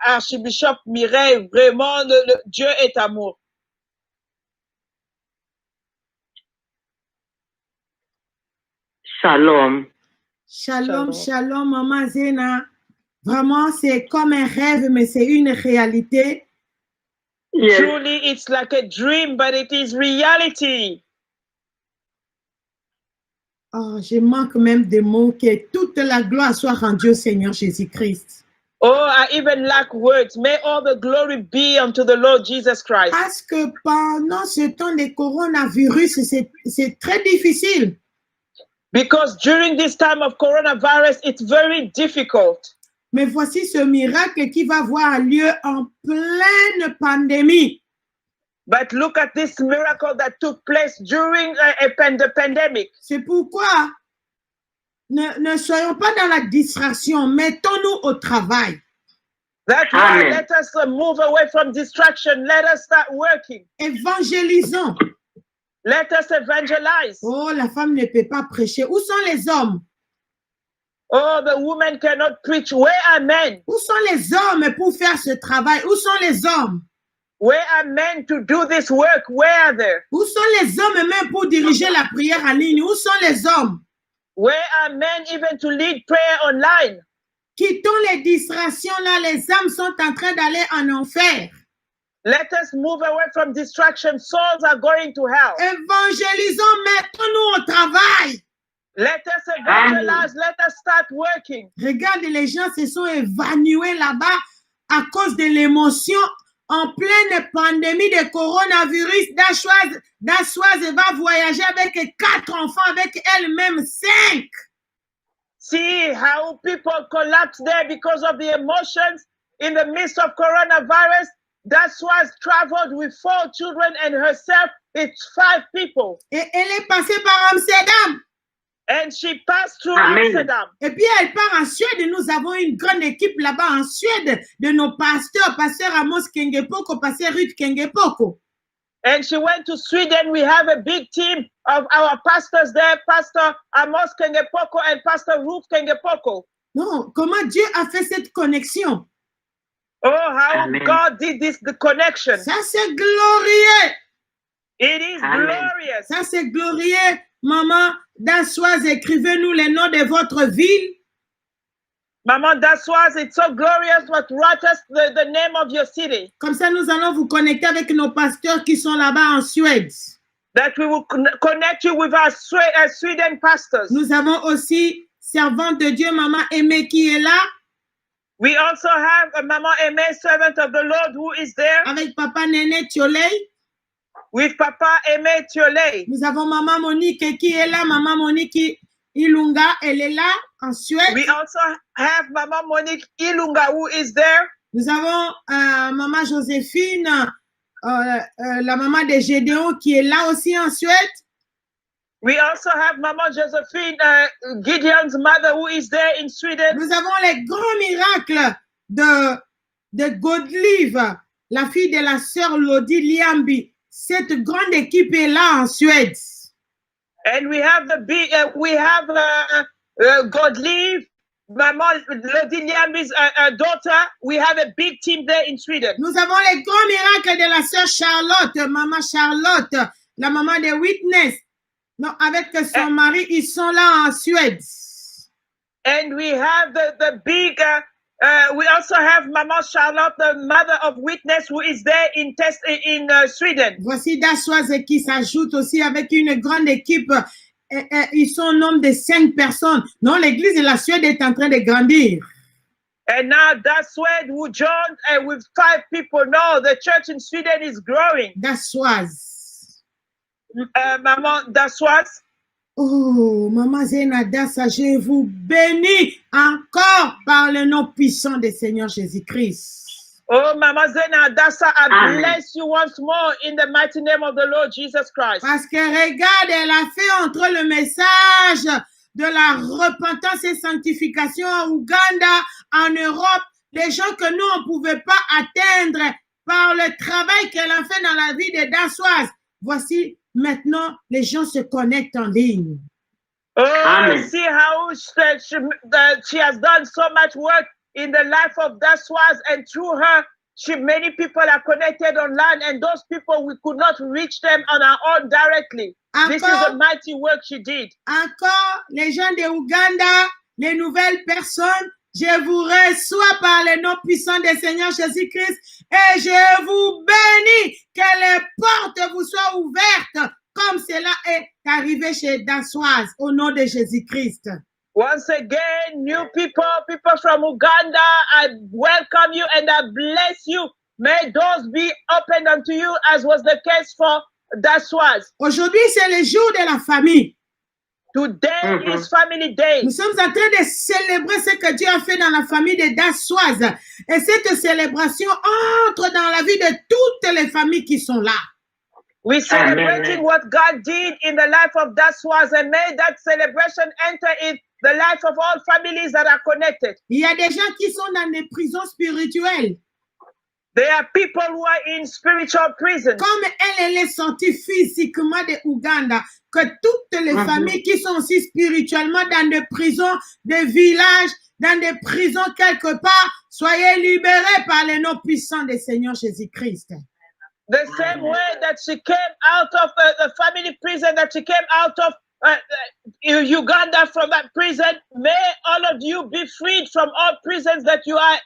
Archibishop Mireille. Vraiment, le Dieu est amour. Shalom. Shalom, shalom, Maman Zena. Vraiment, c'est comme un rêve, mais c'est une réalité. Yes. Truly, it's like a dream, but it is reality. Oh, je manque même des mots. Que toute la gloire soit rendue au Seigneur Jésus-Christ. Oh, I even lack words. May all the glory be unto the Lord Jesus Christ. Parce que pendant ce temps de coronavirus, c'est très difficile. Because during this time of coronavirus, it's very difficult. Mais voici ce miracle qui va avoir lieu en pleine pandémie. But look at this miracle that took place during the pandemic. C'est pourquoi ne soyons pas dans la distraction, mettons-nous au travail. That's why let us move away from distraction. Let us start working. Évangélisons. Let us evangelize. Oh, la femme ne peut pas prêcher. Où sont les hommes? Oh, the woman cannot preach. Where are men? Où sont les hommes pour faire ce travail? Où sont les hommes? Where are men to do this work? Where are they? Où sont les hommes même pour diriger la prière en ligne? Où sont les hommes? Where are men even to lead prayer online? Quittons les distractions là. Les âmes sont en train d'aller en enfer. Let us move away from distraction. Souls are going to hell. Évangélisons, mettons-nous au travail. Let us evangelize. Let us start working. Regarde, les gens se sont évanouis là-bas à cause de l'émotion en pleine pandémie de coronavirus. Dassoise va voyager avec 4 enfants, avec elle-même 5. See how people collapse there because of the emotions in the midst of coronavirus. Dassoise traveled with 4 children and herself, it's 5 people. Et elle est passée par Amsterdam. And she passed through Amsterdam. Et puis elle part en Suède. Nous avons une grande équipe là-bas en Suède de nos pasteurs, pasteur Amos Kengepoko, pasteur Ruth Kengepoko. And she went to Sweden. We have a big team of our pastors there, Pastor Amos Kengepoko and Pastor Ruth Kengepoko. Non, comment Dieu a fait cette connexion? Oh, how God did this, the connection. Ça, c'est glorieux. It is glorious. Ça, c'est glorieux. Maman Dassoise, écrivez-nous les noms de votre ville. Maman Dassoise, it's so glorious. What write us the name of your city. Comme ça, nous allons vous connecter avec nos pasteurs qui sont là-bas en Suède. That we will connect you with our Sweden pastors. Nous avons aussi servante de Dieu, Maman Aimée, qui est là. We also have a Maman Aimée, servant of the Lord, who is there. Avec Papa Néné Thioley. With Papa Aimé Thioley. Nous avons Maman Monique qui est là. Maman Monique Ilunga, elle est là en Suède. We also have Mama Monique Ilunga, who is there. Nous avons Maman Joséphine, la maman de Gédéon, qui est là aussi en Suède. We also have Mama Josephine, Gideon's mother, who is there in Sweden. Nous avons les grands miracles de Godliv, la fille de la sœur Lodi Liambi. Cette grande équipe est là en Suède. And we have Godliv, Mama Lodi Liambi's daughter. We have a big team there in Sweden. Nous avons les grands miracles de la sœur Charlotte, Maman Charlotte, la maman de Witness. Non, avec son mari, ils sont là en Suède. And we have the big, we also have Mama Charlotte, the mother of Witness, who is there in Sweden. Voici Dassoise qui s'ajoute aussi avec une grande équipe. Ils sont au nombre de 5 personnes. Non, l'église de la Suède est en train de grandir. And now Dassoise who joined with 5 people. No, the church in Sweden is growing. Dassoise. Maman Dassoise. Oh, Maman Zena Dassa, je vous bénis encore par le nom puissant du Seigneur Jésus-Christ. Oh, Mama Zena Dassa, I bless you once more in the mighty name of the Lord Jesus Christ. Parce que regarde, elle a fait entre le message de la repentance et sanctification en Ouganda, en Europe, des gens que nous, on ne pouvait pas atteindre par le travail qu'elle a fait dans la vie de Dassoise. Voici, maintenant, les gens se connectent en ligne. Oh, see how she has done so much work in the life of Dassoise, and through her, many people are connected online, and those people, we could not reach them on our own directly. This is a mighty work she did. Encore, les gens de Ouganda, les nouvelles personnes, je vous reçois par le nom puissant du Seigneur Jésus-Christ et je vous bénis que les portes vous soient ouvertes comme cela est arrivé chez Dassoise au nom de Jésus-Christ. Once again, new people from Uganda, I welcome you and I bless you. May doors be opened unto you as was the case for Dassoise. Aujourd'hui, c'est le jour de la famille. Today is Family Day. Nous sommes en train de célébrer ce que Dieu a fait dans la famille de Dassoise. Et cette célébration entre dans la vie de toutes les familles qui sont là. We're celebrating what God did in the life of Dassoise, and may that celebration enter in the life of all families that are connected. Il y a des gens qui sont dans des prisons spirituelles. There are people who are in spiritual prison. Comme elle est sortie physiquement de Ouganda, que toutes les familles qui sont aussi spirituellement dans des prisons, des villages, dans des prisons quelque part, soyez libérés par le nom puissant du Seigneur Jésus-Christ. The same way that she came out of the family prison, that she came out of Uganda from that prison, may all of you be freed from all prisons that you are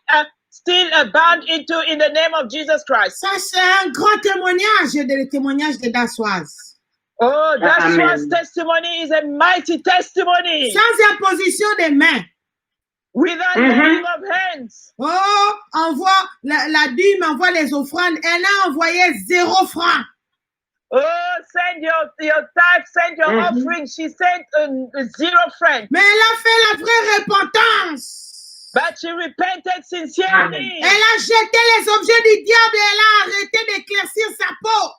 still bound into in the name of Jesus Christ. Ça, c'est un grand témoignage, le témoignage de Dassoise. Oh, Dassoise's testimony is a mighty testimony. Sans imposition des mains. Without laying of hands. Oh, envoie la dîme, envoie les offrandes. Elle a envoyé 0 francs. Oh, send your tithe, send your offering. She sent 0 francs. Mais elle a fait la vraie repentance. But she repented sincerely. Elle a jeté les objets du diable et elle a arrêté d'éclaircir sa peau.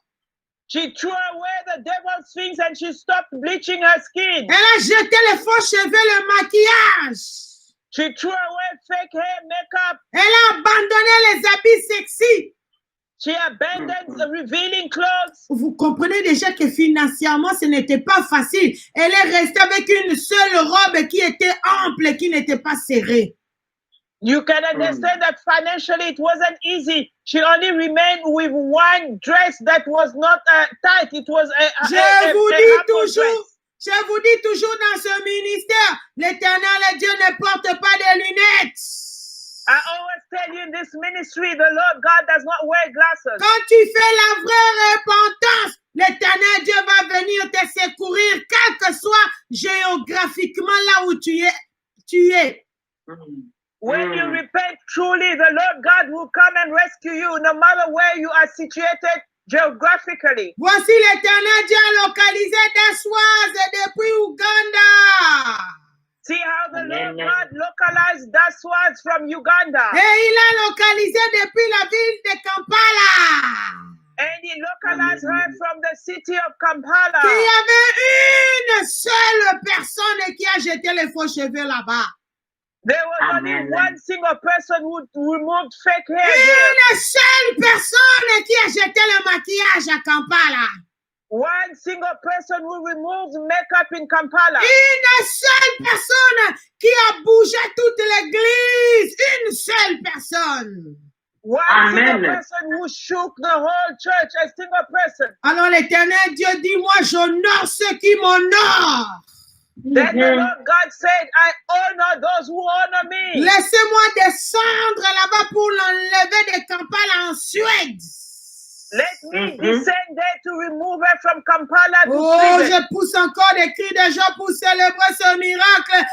She threw away the devil's things and she stopped bleaching her skin. Elle a jeté les faux cheveux, le maquillage. She threw away fake hair, makeup. Elle a abandonné les habits sexy. She abandoned the revealing clothes. Vous comprenez déjà que financièrement, ce n'était pas facile. Elle est restée avec une seule robe qui était ample et qui n'était pas serrée. You can understand that financially it wasn't easy. She only remained with one dress that was not tight. It was Je vous dis toujours dans ce ministère, l'Éternel Dieu ne porte pas de lunettes. I always tell you in this ministry, the Lord God does not wear glasses. Quand tu fais la vraie repentance, l'Éternel Dieu va venir te secourir, quel que soit géographiquement là où tu es. When you repent truly, the Lord God will come and rescue you, no matter where you are situated geographically. Voici l'Éternel Dieu a localisé Dassoise depuis Ouganda. See how the Lord Amen. God localized that words from Uganda. Et il a localisé depuis la ville de Kampala. And he localized her from the city of Qu'il Kampala. y avait une seule personne qui a jeté les faux cheveux là-bas. There was only Amen. one single person who removed fake hair there. Une seule personne qui a jeté le maquillage à Kampala. One single person who removed makeup in Kampala. Une seule personne qui a bougé toute l'église. Une seule personne. One Amen. single person who shook the whole church, a single person. Alors l'Éternel Dieu dit, moi j'honore ceux qui m'honorent. Then the Lord God said, I honor those who honor me. Laissez-moi descendre là-bas pour l'enlever de Kampala en Suède. Let me descend there to remove her from Kampala to Oh, Sweden. je pousse encore des cris de joie pour célébrer ce miracle.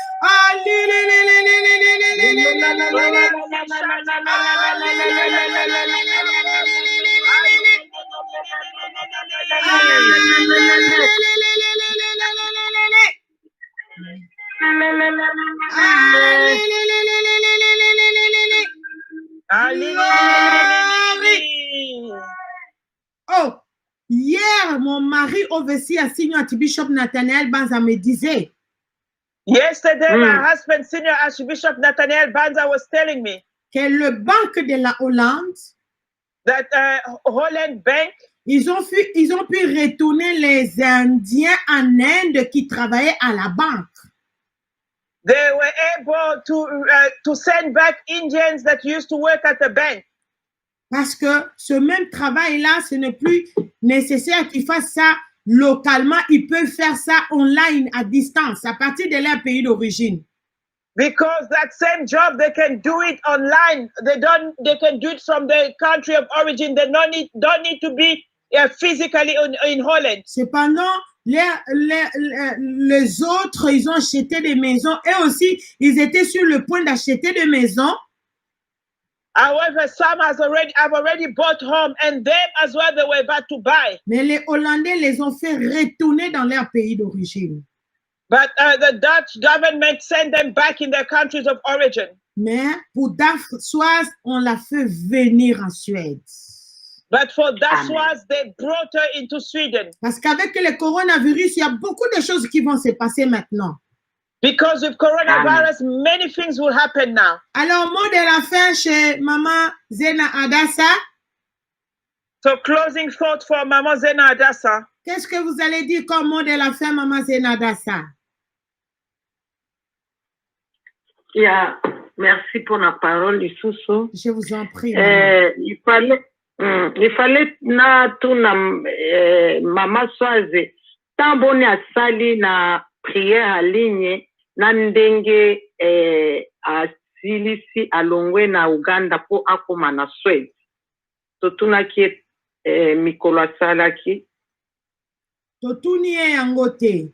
Oh, hier, mon mari overseer senior Archbishop Nathaniel Banza me disait Yesterday, my husband, Senior Archbishop Nathaniel Banza, was telling me que le banque de la Hollande, that Holland Bank, ils ont pu retourner les Indiens en Inde qui travaillaient à la banque. they were able to send back Indians that used to work at the bank. Parce que ce même travail-là, ce n'est plus nécessaire qu'ils fassent ça localement. Ils peuvent faire ça online, à distance, à partir de leur pays d'origine. Because that same job, they can do it online. They can do it from the country of origin. They don't need to be physically in Holland. Cependant, les autres, ils ont acheté des maisons. Et aussi, ils étaient sur le point d'acheter des maisons. However, some have already bought home, and them as well, they were about to buy. Mais les Hollandais les ont fait retourner dans leur pays d'origine. But the Dutch government sent them back in their countries of origin. Mais pour Dafsoise, on l'a fait venir en Suède. But for Daswas, they brought her into Sweden. Parce qu'avec le coronavirus, il y a beaucoup de choses qui vont se passer maintenant. Because with coronavirus, many things will happen now. Alors, mot de la fin chez Maman Zena Adassa. So closing thought for Mama Zena Adassa. Qu'est-ce que vous allez dire comme mot de la fin, Maman Zena Adassa? Yeah, merci pour la parole, Lisusu. Je vous en prie. Il fallait na tuna Mama Swaze tamboni asali na prière en ligne na ndenge asilisi alongwe na Uganda po akoma na Swede. Totunaki mikolo asalaki. Totuni yango te.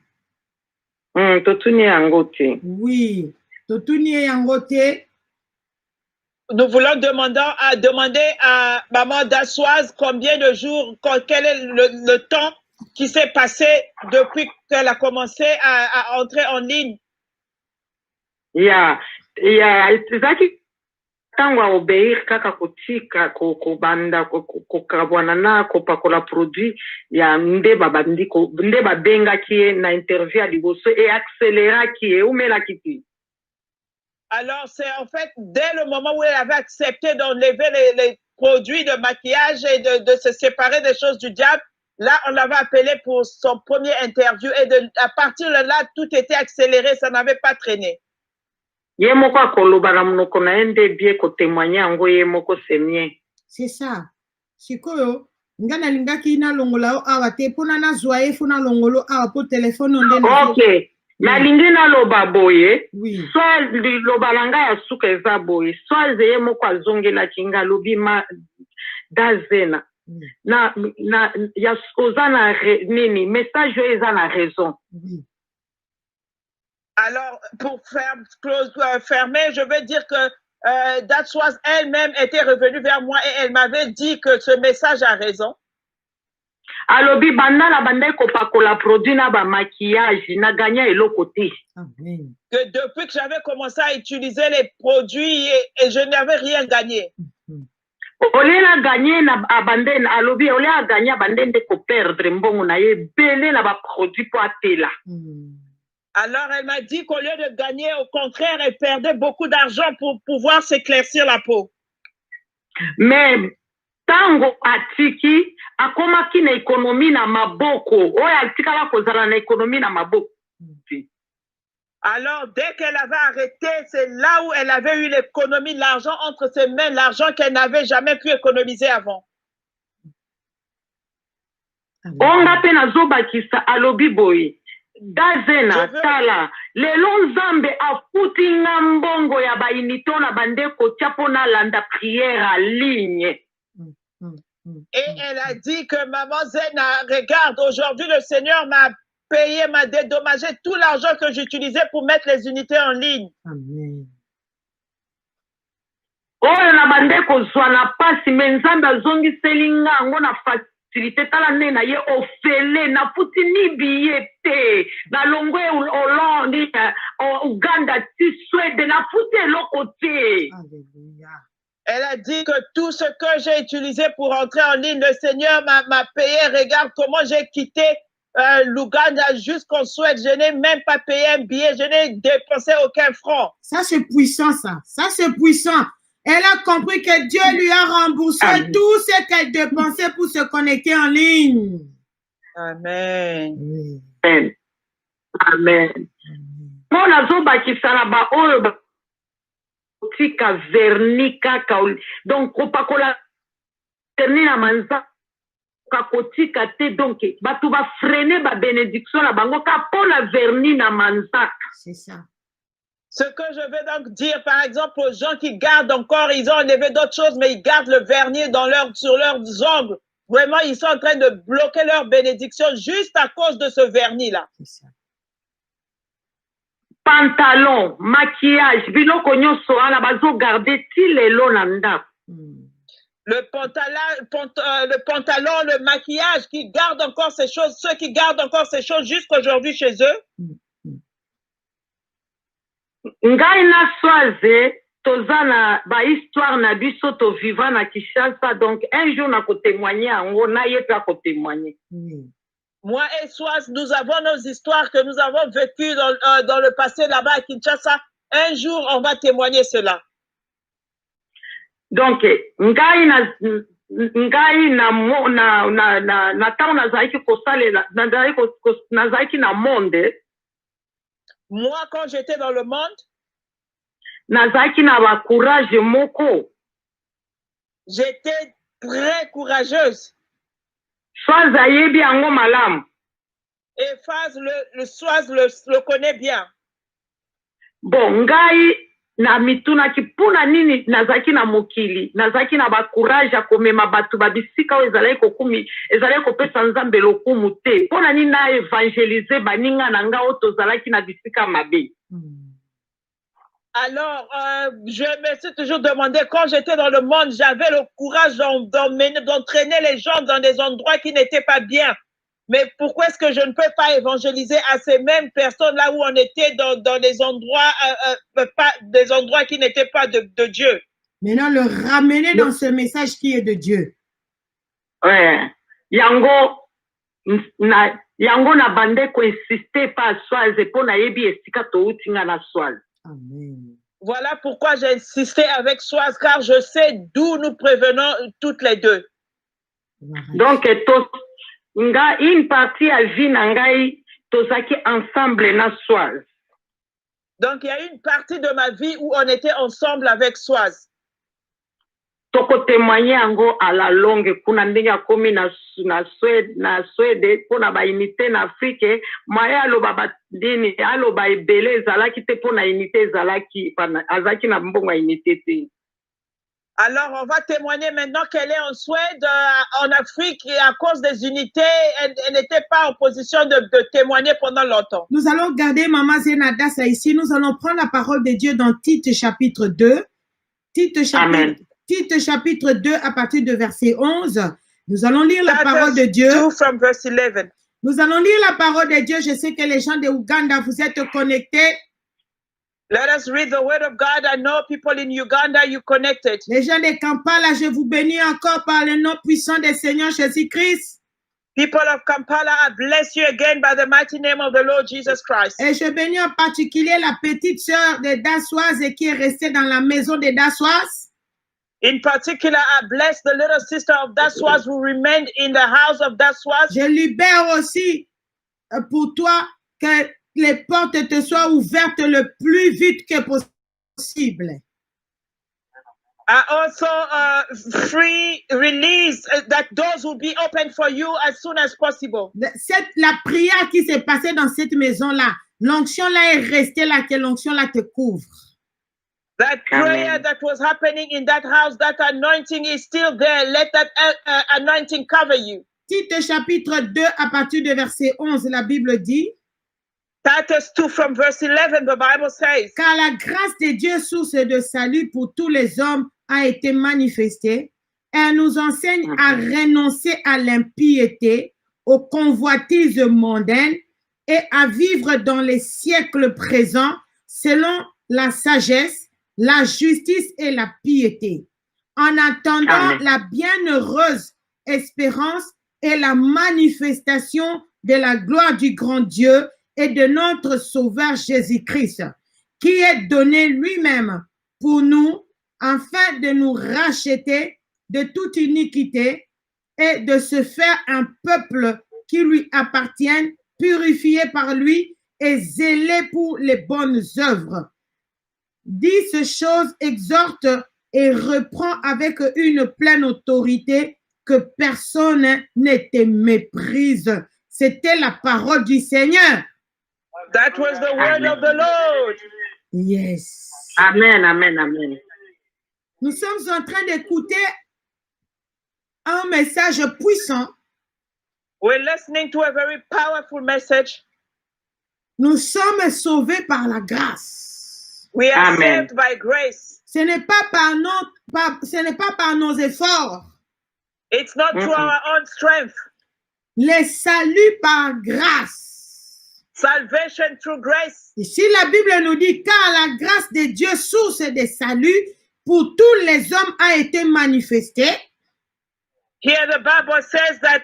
Totuni yango te. Oui. Totuni yango te. Nous voulons demander à Maman Dassoise combien de jours, quel est le temps qui s'est passé depuis qu'elle a commencé à entrer en ligne. Zaki tangwa obeir kaka kutika kubanda kukabwana na kopakola produit ya ndeba bandiko ndeba benga kie na interview liboso et accéléra kie umela kiti. Alors, c'est en fait dès le moment où elle avait accepté d'enlever les produits de maquillage et de se séparer des choses du diable, là, on l'avait appelé pour son premier interview et à partir de là, tout était accéléré, ça n'avait pas traîné. C'est ça. Sikoyo, ngana lingaki na longolo awa te pona na zoye fona longolo awa po téléphone onde. OK. Na lingi na loba boye, oui. Soit loba langa ya suka eza boye, soit zeye moko azongela kinga lobi ma dazena. Na ya ozana nini message eza na raison. Oui. Alors pour fermer, je veux dire que Dassoise elle-même était revenue vers moi et elle m'avait dit que ce message a raison. alobi banda na banda kopakola produit na ba maquillage na gagner eloko te. Amen. Que depuis que j'avais commencé à utiliser les produits et je n'avais rien gagné. Ole na gagner na abande na alobi ole a gagner bande de ko perdre mbongo na ye belé na ba produit pour atela. Alors elle m'a dit qu'au lieu de gagner, au contraire, elle perdait beaucoup d'argent pour pouvoir s'éclaircir la peau. Mais tango atiki akomaki na économie na maboko oyo atikala kozala na économie na maboko. Alors dès qu'elle avait arrêté, c'est là où elle avait eu l'économie, l'argent entre ses mains, l'argent qu'elle n'avait jamais pu économiser avant. Onga pe nazobakisa alobi boye dazena tala lelo nzambe afuti nga mbongo ya bainito na bandeko tia pona landa prière en ligne. Et elle a dit que maman Zena, regarde, aujourd'hui le Seigneur m'a payé, m'a dédommagé tout l'argent que j'utilisais pour mettre les unités en ligne. Amen. Oyo na bandeko zwa na pasi me nzambe azongiseli nga yango na facilité tala nde na ye ofele na futi ni billet te na longwe Hollande Uganda ti Suède na futi eloko te. Alléluia. Elle a dit que tout ce que j'ai utilisé pour entrer en ligne, le Seigneur m'a payé. Regarde comment j'ai quitté l'Ouganda jusqu'en Suède. Je n'ai même pas payé un billet. Je n'ai dépensé aucun franc. Ça, c'est puissant, ça. Ça, c'est puissant. Elle a compris que Dieu lui a remboursé Amen. tout ce qu'elle dépensait pour se connecter en ligne. Amen. Amen. Amen. Mo nazobakisa na ba oyo tika verni kaka donc kopakola verni na manza kakotika te donc batu ba freiner ba bénédiction na bango ka pona verni na manza. C'est ça. Ce que je veux donc dire, par exemple, aux gens qui gardent encore, ils ont enlevé d'autres choses, mais ils gardent le vernis sur leurs ongles. Vraiment, ils sont en train de bloquer leur bénédiction juste à cause de ce vernis-là. C'est ça. Pantalon, maquillage, biloko nyonso wana bazo garder ti lelo na ndako. Le pantalon, le maquillage, qui gardent encore ces choses, ceux qui gardent encore ces choses jusqu'aujourd'hui chez eux. Ngai na Swaze toza na ba histoire na biso to vivant na Kinshasa, donc un jour na ko témoigner yango na ye pa ko témoigner. Moi et Swaz, nous avons nos histoires que nous avons vécues dans le passé là-bas à Kinshasa. Un jour, on va témoigner cela. Donc ngai na tango nazalaki kosalela nazalaki na monde. Moi, quand j'étais dans le monde, nazalaki na ba courage moko. J'étais très courageuse. Swaz ayebi yango malamu. Et Faz le connaît bien. Bon, ngai na mitunaki puna nini nazalaki na mokili, nazalaki na ba courage akomema batu babisika oyo ezalaki kokumi, ezalaki kopesa nzambe lokumu te. Pona nini na évangéliser baninga na nga oyo tozalaki na bisika mabe. Alors, je me suis toujours demandé, quand j'étais dans le monde, j'avais le courage d'entraîner les gens dans des endroits qui n'étaient pas bien. Mais pourquoi est-ce que je ne peux pas évangéliser à ces mêmes personnes là où on était dans des endroits qui n'étaient pas de Dieu? Maintenant, le ramener dans ce message qui est de Dieu. Ouais. Yango na bande ko insister pas Swaze pour na yebi esika to utinga na Swaze. Amen. Voilà pourquoi j'ai insisté avec Swaz, car je sais d'où nous prévenons toutes les deux. Donc, une partie à vie nangai tozaki ensemble na Swaz. Donc, il y a une partie de ma vie où on était ensemble avec Swaz. Toko témoigner ango à la longue kuna ndenge akomi na Suède pona ba unité na Afrique maya aloba badini aloba ebele ezalaki te pona unité ezalaki azaki na mbongo ya unité te. Alors, on va témoigner maintenant qu'elle est en Suède, en Afrique, et à cause des unités, elle n'était pas en position de témoigner pendant longtemps. Nous allons garder Maman Zenadassa ici. Nous allons prendre la parole de Dieu dans Tite chapitre 2. Tite chapitre 2 à partir de verset 11. Nous allons lire la parole de Titus Dieu. 2 from verse 11. Nous allons lire la parole de Dieu. Je sais que les gens de Ouganda, vous êtes connectés. Let us read the word of God. I know people in Uganda, you connected. Les gens de Kampala, je vous bénis encore par le nom puissant du Seigneur Jésus-Christ. People of Kampala, I bless you again by the mighty name of the Lord Jesus Christ. Et je bénis en particulier la petite sœur de Dassoise qui est restée dans la maison de Dassoise. In particular, I bless the little sister of Dassoise who remained in the house of Dassoise. Je libère aussi pour toi que les portes te soient ouvertes le plus vite que possible. I also release that doors will be open for you as soon as possible. La prière qui s'est passée dans cette maison-là, l'onction là est restée là, que l'onction là te couvre. That prayer that was happening in that house, that anointing is still there. Let that anointing cover you. Tite chapitre 2 à partir de verset 11, la Bible dit. Titus 2 from verse 11, the Bible says. Car la grâce de Dieu, source de salut pour tous les hommes, a été manifestée. Elle nous enseigne à renoncer à l'impiété, aux convoitises mondaines et à vivre dans les siècles présents selon la sagesse, la justice et la piété, en attendant la bienheureuse espérance et la manifestation de la gloire du grand Dieu et de notre Sauveur Jésus-Christ, qui est donné lui-même pour nous, afin de nous racheter de toute iniquité et de se faire un peuple qui lui appartienne, purifié par lui et zélé pour les bonnes œuvres. Dit ces choses, exhorte et reprend avec une pleine autorité, que personne ne te méprise. C'était la parole du Seigneur. That was the word of the Lord. Yes. Amen, amen, amen. Nous sommes en train d'écouter un message puissant. We're listening to a very powerful message. Nous sommes sauvés par la grâce. We are Amen. saved by grace. Ce n'est pas par nos efforts. It's not through our own strength. Le salut par grâce. Salvation through grace. Ici, la Bible nous dit, car la grâce de Dieu, source de salut, pour tous les hommes a été manifestée. Here the Bible says that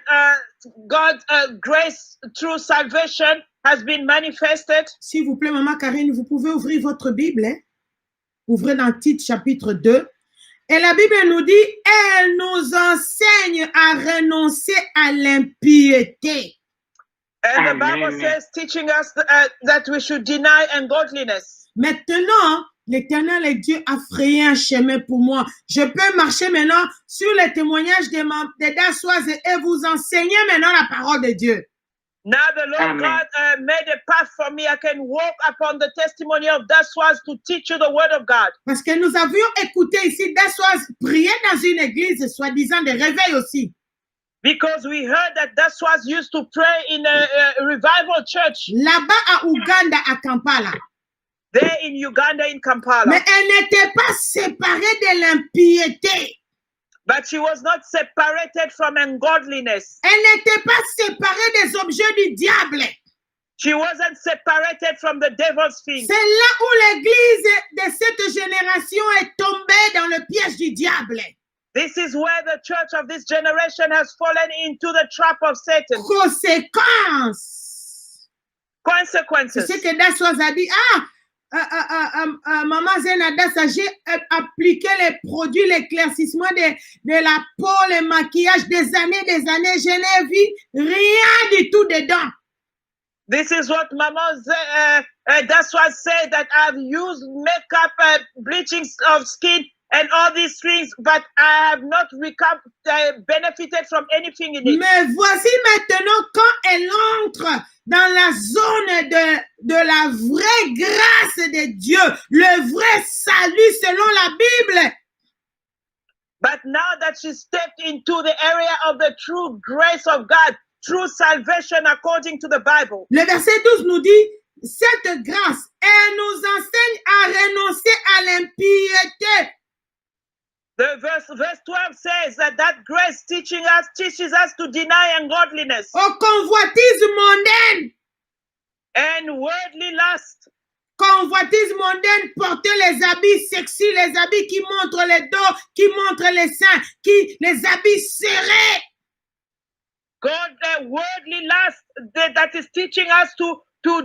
God's grace through salvation has been manifested. S'il vous plaît, Maman Karine, vous pouvez ouvrir votre Bible. Hein? Ouvrez dans Tite chapitre 2. Et la Bible nous dit, elle nous enseigne à renoncer à l'impiété. And the Bible says, teaching us that we should deny ungodliness. Maintenant, l'Éternel Dieu a frayé un chemin pour moi. Je peux marcher maintenant sur les témoignages des Dassoises et vous enseigner maintenant la parole de Dieu. Now the Lord God made a path for me. I can walk upon the testimony of Dassoise to teach you the word of God. Parce que nous avions écouté ici Dassoise prier dans une église, soi-disant de réveil aussi. Because we heard that Dassoise used to pray in a revival church. Là-bas à Ouganda, à Kampala. There in Uganda, in Kampala. Mais elle n'était pas séparée de l'impiété. But she was not separated from ungodliness. Elle n'était pas séparée des objets du diable. She wasn't separated from the devil's things. C'est là où l'église de cette génération est tombée dans le piège du diable. This is where the church of this generation has fallen into the trap of Satan. Consequences. C'est ce que Dassoise a dit. Maman Zenada, j'ai appliqué les produits, l'éclaircissement de la peau, le maquillage des années. Je n'ai vu rien du tout dedans. This is what Mama Dassoise said, that I've used makeup, bleaching of skin, and all these things, but I have not benefited from anything in it. Mais voici maintenant quand elle entre dans la zone de la vraie grâce de Dieu, le vrai salut selon la Bible. But now that she stepped into the area of the true grace of God, true salvation according to the Bible. Le verset 12 nous dit, cette grâce, elle nous enseigne à renoncer à l'impiété. The verse 12 says that grace teaches us to deny ungodliness Au convoitise mondaine. and worldly lust. Convoitise mondaine, porter les habits sexy, les habits qui montrent les dos, qui montrent les seins, les habits serrés. God, worldly lust that is teaching us to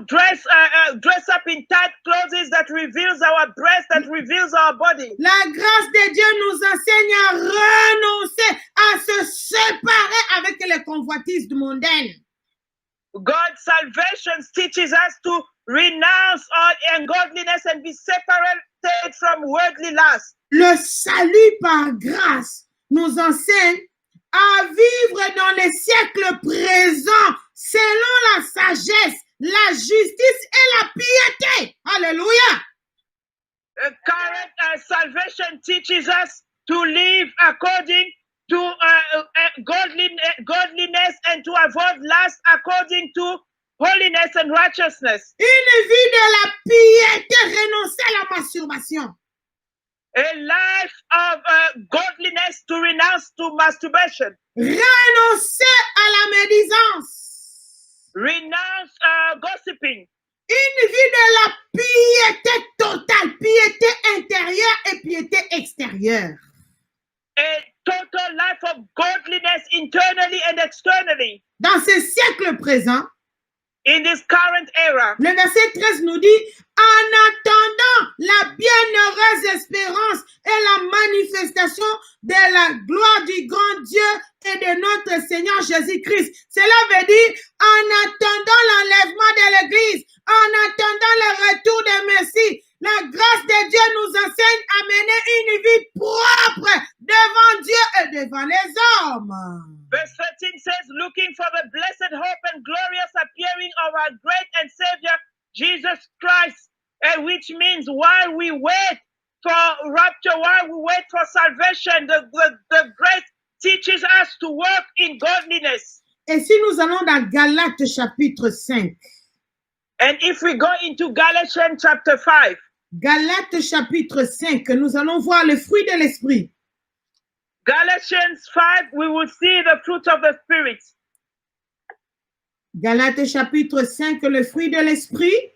dress up in tight clothes that reveals our breast, that reveals our body. La grâce de Dieu nous enseigne à renoncer, à se séparer avec les convoitises mondaines. God's salvation teaches us to renounce all ungodliness and be separated from worldly lust. Le salut par grâce nous enseigne à vivre dans les siècles présents selon la sagesse, la justice et la piété. Alléluia. Current salvation teaches us to live according to godliness and to avoid lust according to holiness and righteousness. Une vie de la piété, renoncer à la masturbation. A life of godliness to renounce to masturbation. Renoncer à la médisance. Renounce gossiping. Une vie de la piété totale, piété intérieure et piété extérieure. A total life of godliness internally and externally. Dans ce siècle présent, in this current era, le verset 13 nous dit, en attendant la bienheureuse espérance et la manifestation de la gloire du grand Dieu et de notre Seigneur Jésus-Christ. Cela veut dire, en attendant l'enlèvement de l'Église, en attendant le retour de Messie, la grâce de Dieu nous enseigne à mener une vie propre devant Dieu et devant les hommes. Verse 13 says, looking for the blessed hope and glorious appearing of our great and Savior, Jesus Christ, and which means while we wait for rapture, while we wait for salvation, the grace teaches us to walk in godliness. Et si nous allons dans Galates chapitre 5. And if we go into Galatians chapter 5. Galates chapitre 5, nous allons voir le fruit de l'esprit. Galatians 5, we will see the fruit of the Spirit. Galates chapitre 5, le fruit de l'esprit.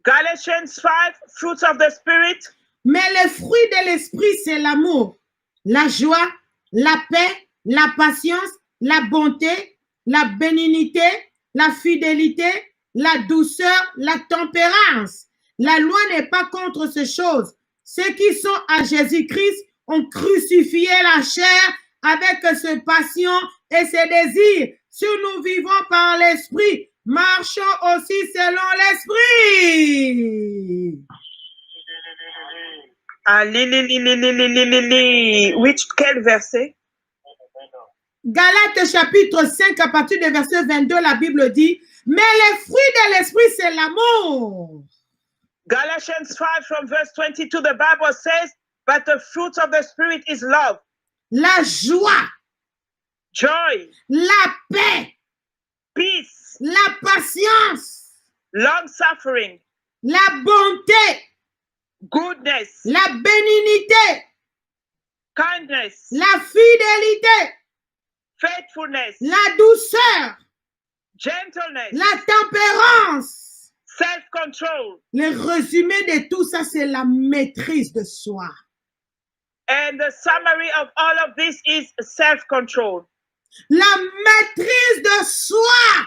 Galatians 5, fruits of the Spirit. Mais le fruit de l'esprit, c'est l'amour, la joie, la paix, la patience, la bonté, la bénignité, la fidélité, la douceur, la tempérance. La loi n'est pas contre ces choses. Ceux qui sont à Jésus-Christ ont crucifié la chair avec ses passions et ses désirs. Si nous vivons par l'esprit, marchons aussi selon l'esprit. Quel verset? Galates chapitre 5, à partir du verset 22, la Bible dit, mais les fruits de l'esprit, c'est l'amour. Galatians 5 from verse 22, the Bible says, but the fruit of the Spirit is love. La joie. Joy. La paix. Peace. La patience. Long suffering. La bonté. Goodness. La bénignité. Kindness. La fidélité. Faithfulness. La douceur. Gentleness. La tempérance. Self-control. Le résumé de tout ça, c'est la maîtrise de soi. And the summary of all of this is self-control. La maîtrise de soi.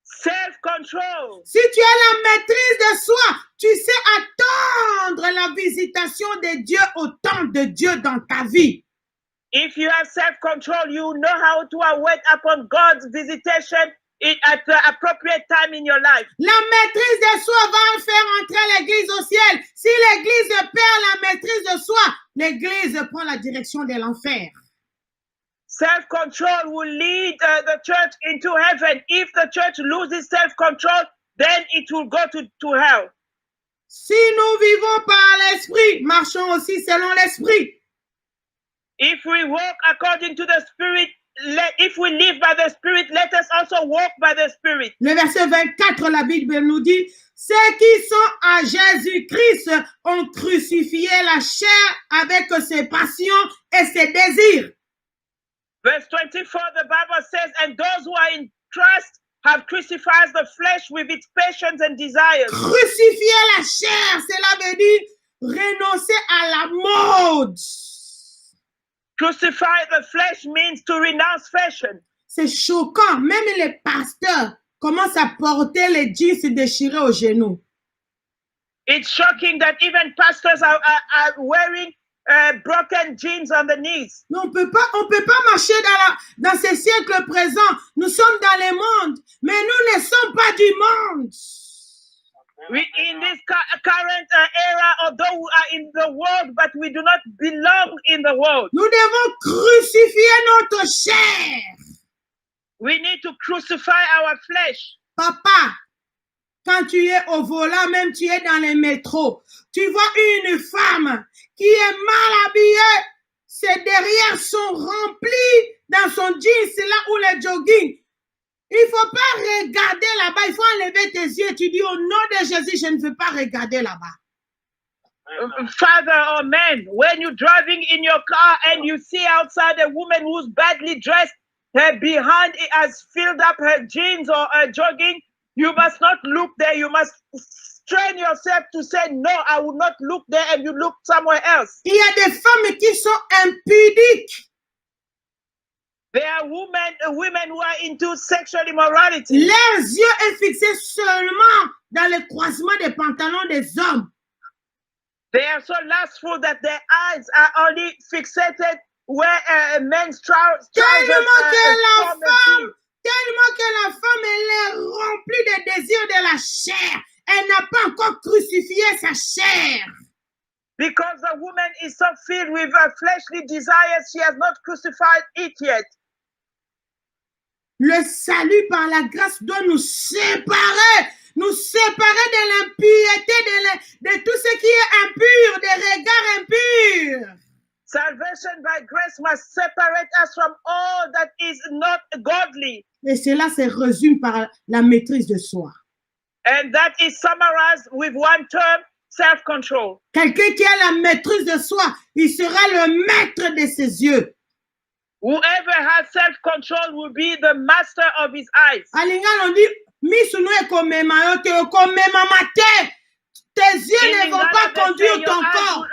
Self-control. Si tu as la maîtrise de soi, tu sais attendre la visitation de Dieu au temps de Dieu dans ta vie. If you have self-control, you know how to await upon God's visitation at the appropriate time in your life. La maîtrise de soi va faire entrer l'Église au ciel. Si l'Église perd la maîtrise de soi, l'Église prend la direction de l'enfer. Self-control will lead the church into heaven. If the church loses self-control, then it will go to hell. Si nous vivons par l'esprit, marchons aussi selon l'esprit. If we walk according to the Spirit, if we live by the Spirit, let us also walk by the Spirit. Le verset 24, la Bible nous dit, ceux qui sont à Jésus-Christ ont crucifié la chair avec ses passions et ses désirs. Verse 24, the Bible says, and those who are in Christ have crucified the flesh with its passions and desires. Crucifier la chair, cela veut dire renoncer à la mode. Crucify the flesh means to renounce fashion. C'est choquant. Même les pasteurs commencent à porter les jeans déchirés aux genoux. It's shocking that even pastors are wearing broken jeans on the knees. Mais on peut pas marcher dans ces siècles présents. Nous sommes dans le monde, mais nous ne sommes pas du monde. In this current era, although we are in the world, but we do not belong in the world. Nous devons crucifier notre chair. We need to crucify our flesh. Papa, quand tu es au volant, même tu es dans les métros, tu vois une femme qui est mal habillée, ses derrières sont remplis dans son jeans, c'est là où le jogging. Il ne faut pas regarder là-bas, il faut enlever tes yeux. Tu dis au nom de Jésus, je ne veux pas regarder là-bas. Father or man, when you're driving in your car and you see outside a woman who's badly dressed, her behind it has filled up her jeans or her jogging, you must not look there. You must train yourself to say, no, I will not look there, and you look somewhere else. Il y a des femmes qui sont impudiques. There are women who are into sexual immorality. Leurs yeux sont fixés seulement dans le croisement des pantalons des hommes. They are so lustful that their eyes are only fixated where a men's trousers. Tellement que la femme elle est remplie de désirs de la chair. Elle n'a pas encore crucifié sa chair. Because the woman is so filled with fleshly desires, she has not crucified it yet. Le salut par la grâce doit nous séparer de l'impureté, de tout ce qui est impur, des regards impurs. Salvation by grace must separate us from all that is not godly. Et cela se résume par la maîtrise de soi. And that is summarized with one term, self-control. Quelqu'un qui a la maîtrise de soi, il sera le maître de ses yeux. Whoever has self-control will be the master of his eyes. Alinga on dit, misunu ekomema yote komema mate. Tes yeux ne vont pas conduire ton corps.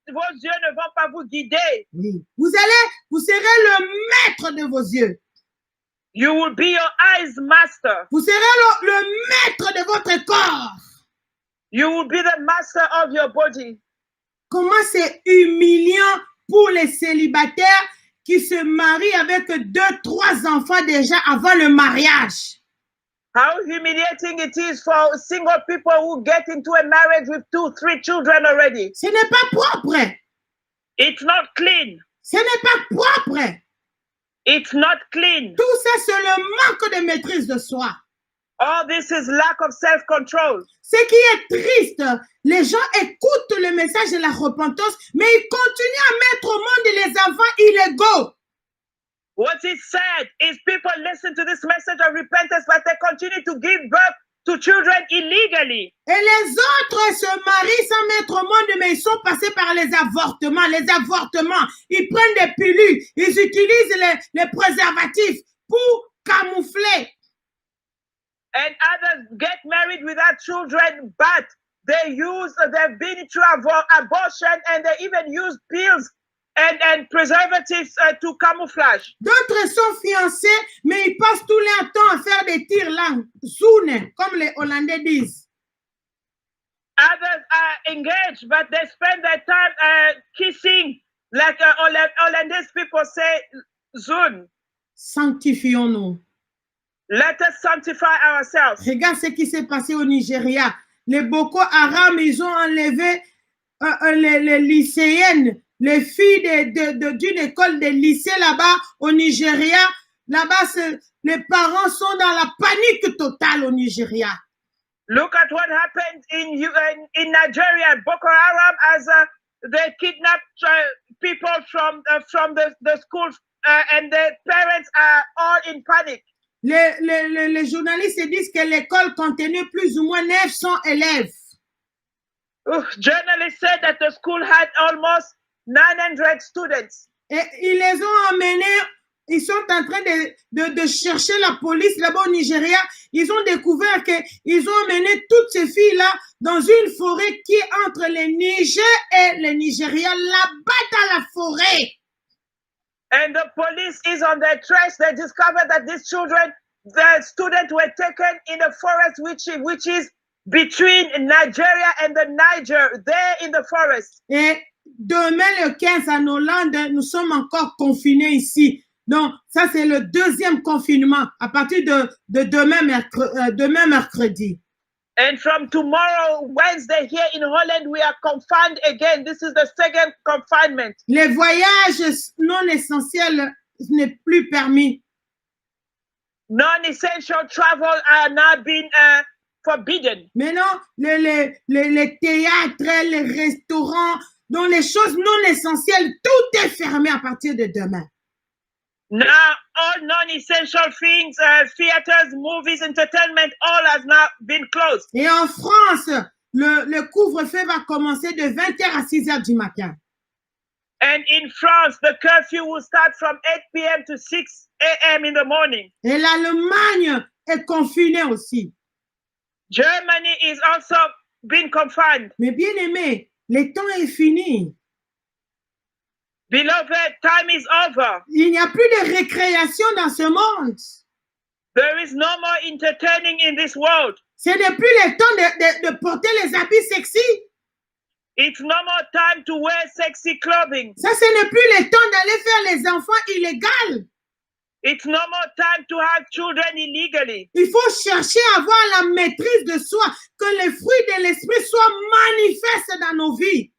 Vos yeux ne vont pas vous guider. Oui. Vous serez le maître de vos yeux. You will be your eyes master. Vous serez le maître de votre corps. You will be the master of your body. Comment c'est humiliant pour les célibataires qui se marient avec 2, 3 enfants déjà avant le mariage. How humiliating it is for single people who get into a marriage with 2, 3 children already. Ce n'est pas propre. It's not clean. Ce n'est pas propre. It's not clean. Tout ça, c'est le manque de maîtrise de soi. All this is lack of self-control. Ce qui est triste, les gens écoutent le message de la repentance, mais ils continuent à mettre au monde les enfants illégaux. What is sad is people listen to this message of repentance, but they continue to give birth to children illegally. Et les autres se marient sans mettre au monde, mais ils sont passés par les avortements. Les avortements, ils prennent des pilules, ils utilisent les préservatifs pour camoufler. And others get married without children, but they've been through abortion, and they even use pills and preservatives to camouflage. D'autres sont fiancés, mais ils passent tout leur temps à faire des tirs-langues, zoenen, comme les Hollandais disent. Others are engaged, but they spend their time kissing, like Hollandese people say, zoen. Sanctifions-nous. Let us sanctify ourselves. Regarde ce qui s'est passé au Nigeria. Les Boko Haram, ils ont enlevé les lycéennes, les filles d'une école de lycée là-bas au Nigeria. Là-bas, les parents sont dans la panique totale au Nigeria. Look at what happened in Nigeria. Boko Haram, as they kidnapped people from the school and the parents are all in panic. Les journalistes disent que l'école contenait plus ou moins 900 élèves. Journalists said that the school had almost 900 students. Et ils les ont emmenés, ils sont en train de chercher la police là-bas au Nigeria. Ils ont découvert qu'ils ont emmené toutes ces filles-là dans une forêt qui est entre le Niger et le Nigeria, là-bas dans la forêt. And the police is on their trace. They discovered that these children, the students were taken in a forest which is between Nigeria and the Niger, there in the forest. Et demain le 15 en Hollande, nous sommes encore confinés ici. Donc, ça c'est le deuxième confinement à partir de demain mercredi. And from tomorrow, Wednesday, here in Holland, we are confined again. This is the second confinement. Les voyages non essentiels n'est plus permis. Non-essential travel are now being forbidden. Maintenant, les théâtres, les restaurants, donc les choses non essentielles, tout est fermé à partir de demain. Now, all non-essential things, theaters, movies, entertainment, all has now been closed. Et en France, le couvre-feu va commencer de 20h à 6h du matin. And in France, the curfew will start from 8 p.m. to 6 a.m. in the morning. Et l'Allemagne est confinée aussi. Germany is also being confined. Mais bien aimé, le temps est fini. Beloved, time is over. Il n'y a plus de récréation dans ce monde. There is no more entertaining in this world. Ce n'est plus le temps de porter les habits sexy. It's no more time to wear sexy clothing. Ça, ce n'est plus le temps d'aller faire les enfants illégaux. It's no more time to have children illegally. Il faut chercher à avoir la maîtrise de soi, que les fruits de l'esprit soient manifestes dans nos vies.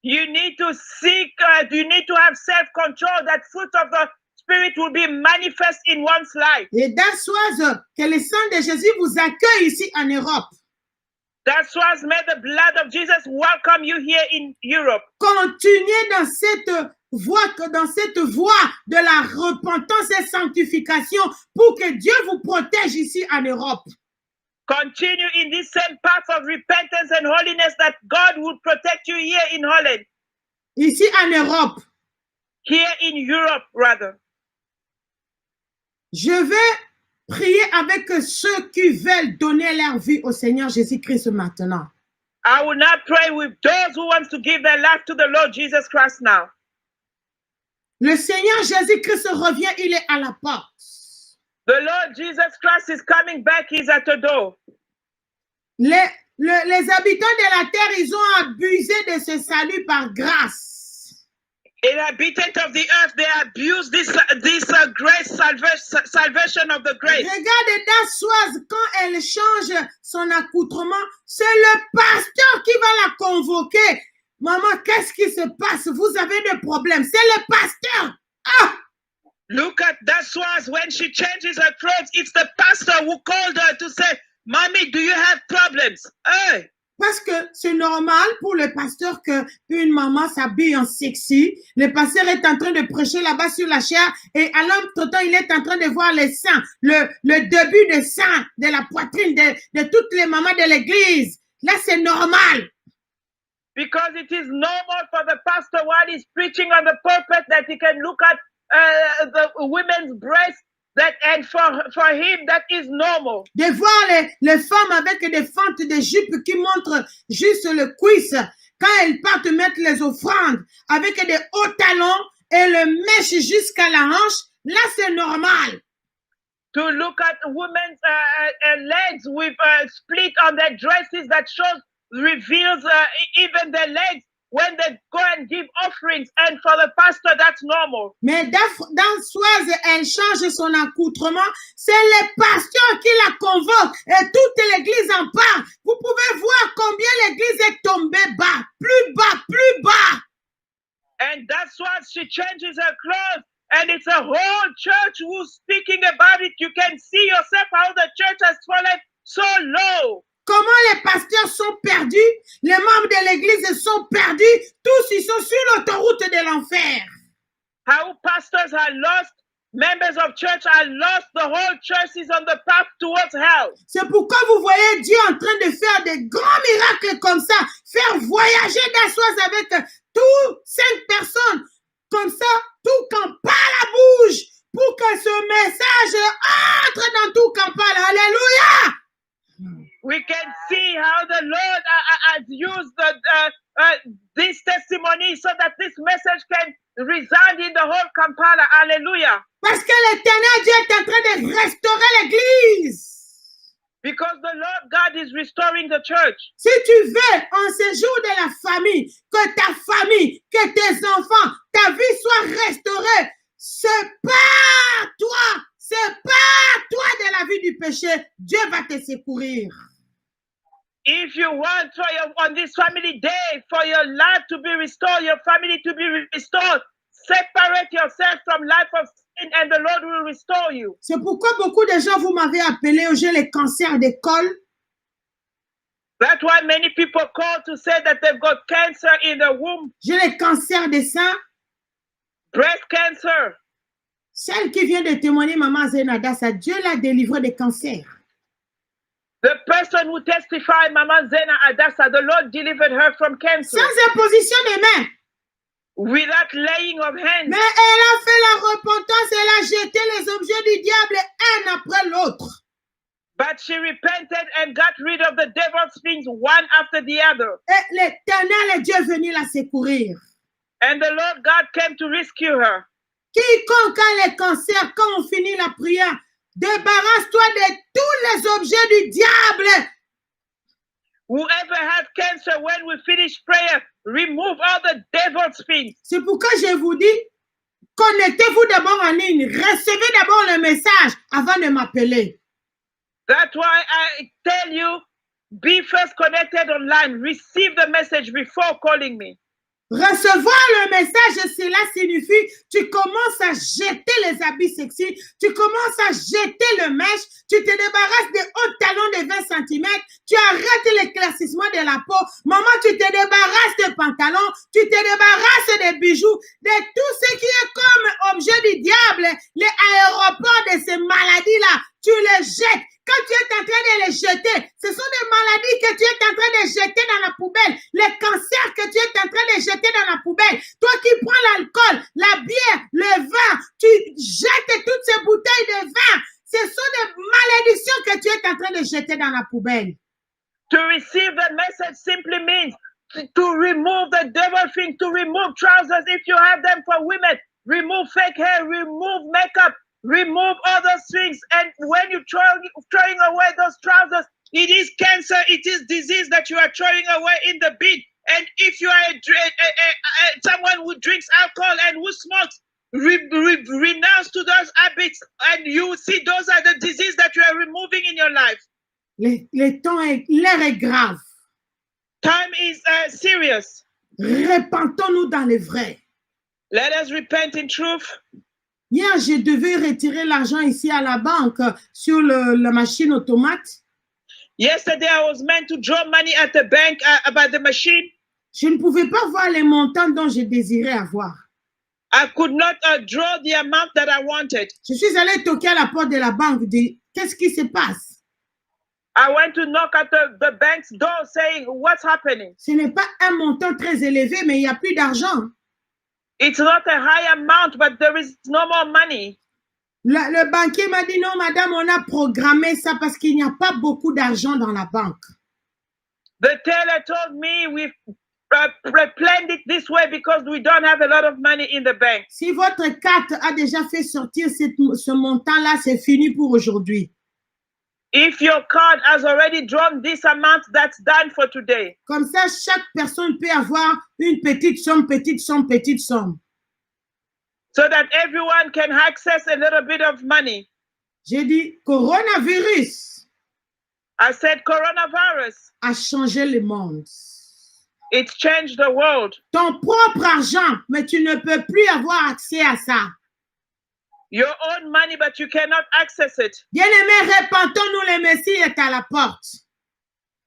You need to seek, you need to have self-control, that fruit of the Spirit will be manifest in one's life. Et that's why que le sang de Jésus vous accueille ici en Europe. That's why may the blood of Jesus welcome you here in Europe. Continuez dans cette voie de la repentance et sanctification pour que Dieu vous protège ici en Europe. Continue in this same path of repentance and holiness that God will protect you here in Holland. Ici en Europe. Here in Europe, rather. Je vais prier avec ceux qui veulent donner leur vie au Seigneur Jésus-Christ maintenant. I will now pray with those who want to give their life to the Lord Jesus Christ now. Le Seigneur Jésus-Christ revient, il est à la porte. The Lord Jesus Christ is coming back, he's at the door. Les habitants de la terre, ils ont abusé de ce salut par grâce. Inhabitants of the earth, they abuse this grace, salvation of the grace. Regarde Dassoise, quand elle change son accoutrement, c'est le pasteur qui va la convoquer. Maman, qu'est-ce qui se passe? Vous avez des problèmes. C'est le pasteur. Ah! Look at Dassoise, when she changes her clothes, it's the pastor who called her to say, Mommy, do you have problems? Hey! Parce que c'est normal pour le pasteur qu'une maman s'habille en sexy. Le pasteur est en train de prêcher là-bas sur la chair et à l'entretemps, il est en train de voir les seins, le début de sein de la poitrine de toutes les mamans de l'église. Là, c'est normal. Because it is normal for the pastor while he's preaching on the pulpit that he can look at the women's breasts. And for him, that is normal. De voir les femmes avec des fentes de jupes qui montrent juste le cuisse quand elles partent mettre les offrandes avec des hauts talons et le mèche jusqu'à la hanche, là c'est normal. To look at women's legs with split on their dresses that reveals even their legs. When they go and give offerings, and for the pastor, that's normal. Mais Dassoise, elle change son accoutrement. C'est le pasteur qui la convoque et toute l'église en parle. Vous pouvez voir combien l'église est tombée bas, plus bas, plus bas. And that's why she changes her clothes, and it's a whole church who's speaking about it. You can see yourself how the church has fallen so low. Comment les pasteurs sont perdus, les membres de l'église sont perdus, tous ils sont sur l'autoroute de l'enfer. How pastors are lost, members of church are lost, the whole church is on the path towards hell. C'est pourquoi vous voyez Dieu en train de faire des grands miracles comme ça, faire voyager d'Assoise avec tous 5 personnes. Comme ça, tout Kampala bouge pour que ce message entre dans tout Kampala. Alléluia! We can see how the Lord has used this testimony so that this message can resound in the whole Kampala. Hallelujah. Parce que l'Éternel Dieu est en train de restaurer l'Église. Because the Lord God is restoring the church. Si tu veux, en ce jour de la famille, que ta famille, que tes enfants, ta vie soit restaurée, c'est pas toi de la vie du péché. Dieu va te secourir. If you want on this family day for your life to be restored, your family to be restored, separate yourself from life of sin and the Lord will restore you. C'est pourquoi beaucoup de gens, vous m'avez appelé, j'ai les cancers des cols. That's why many people call to say that they've got cancer in the womb. J'ai les cancers des seins. Breast cancer. Celle qui vient de témoigner, Maman Zenada, ça Dieu l'a délivré des cancers. The person who testified, Mama Zena Adasa, the Lord delivered her from cancer. Sans imposition des mains. Without laying of hands. Mais elle a fait la repentance, elle a jeté les objets du diable un après l'autre. But she repented and got rid of the devil's things one after the other. Et l'Éternel Dieu est venu la secourir. And the Lord God came to rescue her. Quiconque a les cancers, quand on finit la prière, débarrasse-toi de tous les objets du diable. Whoever has cancer, when we finish prayer, remove all the devil's things. C'est pourquoi je vous dis, connectez-vous d'abord en ligne. Recevez d'abord le message avant de m'appeler. That's why I tell you, be first connected online. Receive the message before calling me. Recevoir le message, cela signifie tu commences à jeter les habits sexy, tu commences à jeter le mèche, tu te débarrasses des hauts talons de 20 cm, tu arrêtes l'éclaircissement de la peau, maman, tu te débarrasses des pantalons, tu te débarrasses des bijoux, de tout ce qui est comme objet du diable, les aéroports de ces maladies-là, tu les jettes. Quand tu es en train de les jeter, ce sont des maladies que tu es en train de jeter dans la poubelle, les cancers que tu es en train de jeter dans la poubelle. Toi qui prends l'alcool, la bière, le vin, tu jettes toutes ces bouteilles de vin. Ce sont des malédictions que tu es en train de jeter dans la poubelle. To receive the message simply means to remove the devil thing, to remove trousers if you have them for women, remove fake hair, remove makeup. Remove all those things, and when you're throwing away those trousers, it is cancer, it is disease that you are throwing away in the bin. And if you are someone who drinks alcohol and who smokes, renounce to those habits, and you see those are the diseases that you are removing in your life. L'heure est grave. Time is serious. Repentons-nous dans le vrai. Let us repent in truth. Hier, je devais retirer l'argent ici à la banque sur la machine automate. Yesterday, I was meant to draw money at the bank by the machine. Je ne pouvais pas voir les montants dont je désirais avoir. I could not draw the amount that I wanted. Je suis allée toquer à la porte de la banque, dire qu'est-ce qui se passe? I went to knock at the bank's door saying, what's happening? Ce n'est pas un montant très élevé, mais il n'y a plus d'argent. It's not a high amount, but there is no more money. Le banquier m'a dit non, madame, on a programmé ça parce qu'il n'y a pas beaucoup d'argent dans la banque. The teller told me we've planned it this way because we don't have a lot of money in the bank. Si votre carte a déjà fait sortir ce montant-là, c'est fini pour aujourd'hui. If your card has already drawn this amount, that's done for today. Comme ça, chaque personne peut avoir une petite somme, petite somme, petite somme. So that everyone can access a little bit of money. J'ai dit, coronavirus. I said coronavirus. A changé le monde. It's changed the world. Ton propre argent, mais tu ne peux plus avoir accès à ça. Your own money, but you cannot access it. Bien-aimés, repentons-nous, le Messie est à la porte.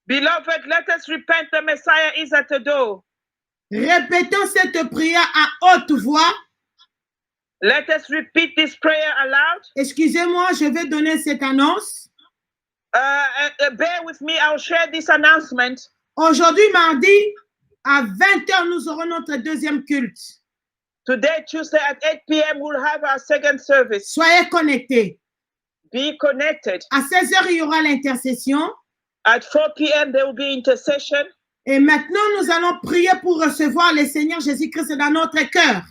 Beloved, let us repent, the Messiah is at the door. Répétons cette prière à haute voix. Let us repeat this prayer aloud. Excusez-moi, je vais donner cette annonce. Bear with me, I'll share this announcement. Aujourd'hui, mardi, à 20h, nous aurons notre deuxième culte. Today, Tuesday at 8 p.m., we'll have our second service. Soyez connectés. Be connected. À 16h, il y aura l'intercession. At 4 p.m., there will be intercession. Et maintenant, nous allons prier pour recevoir le Seigneur Jésus-Christ dans notre cœur.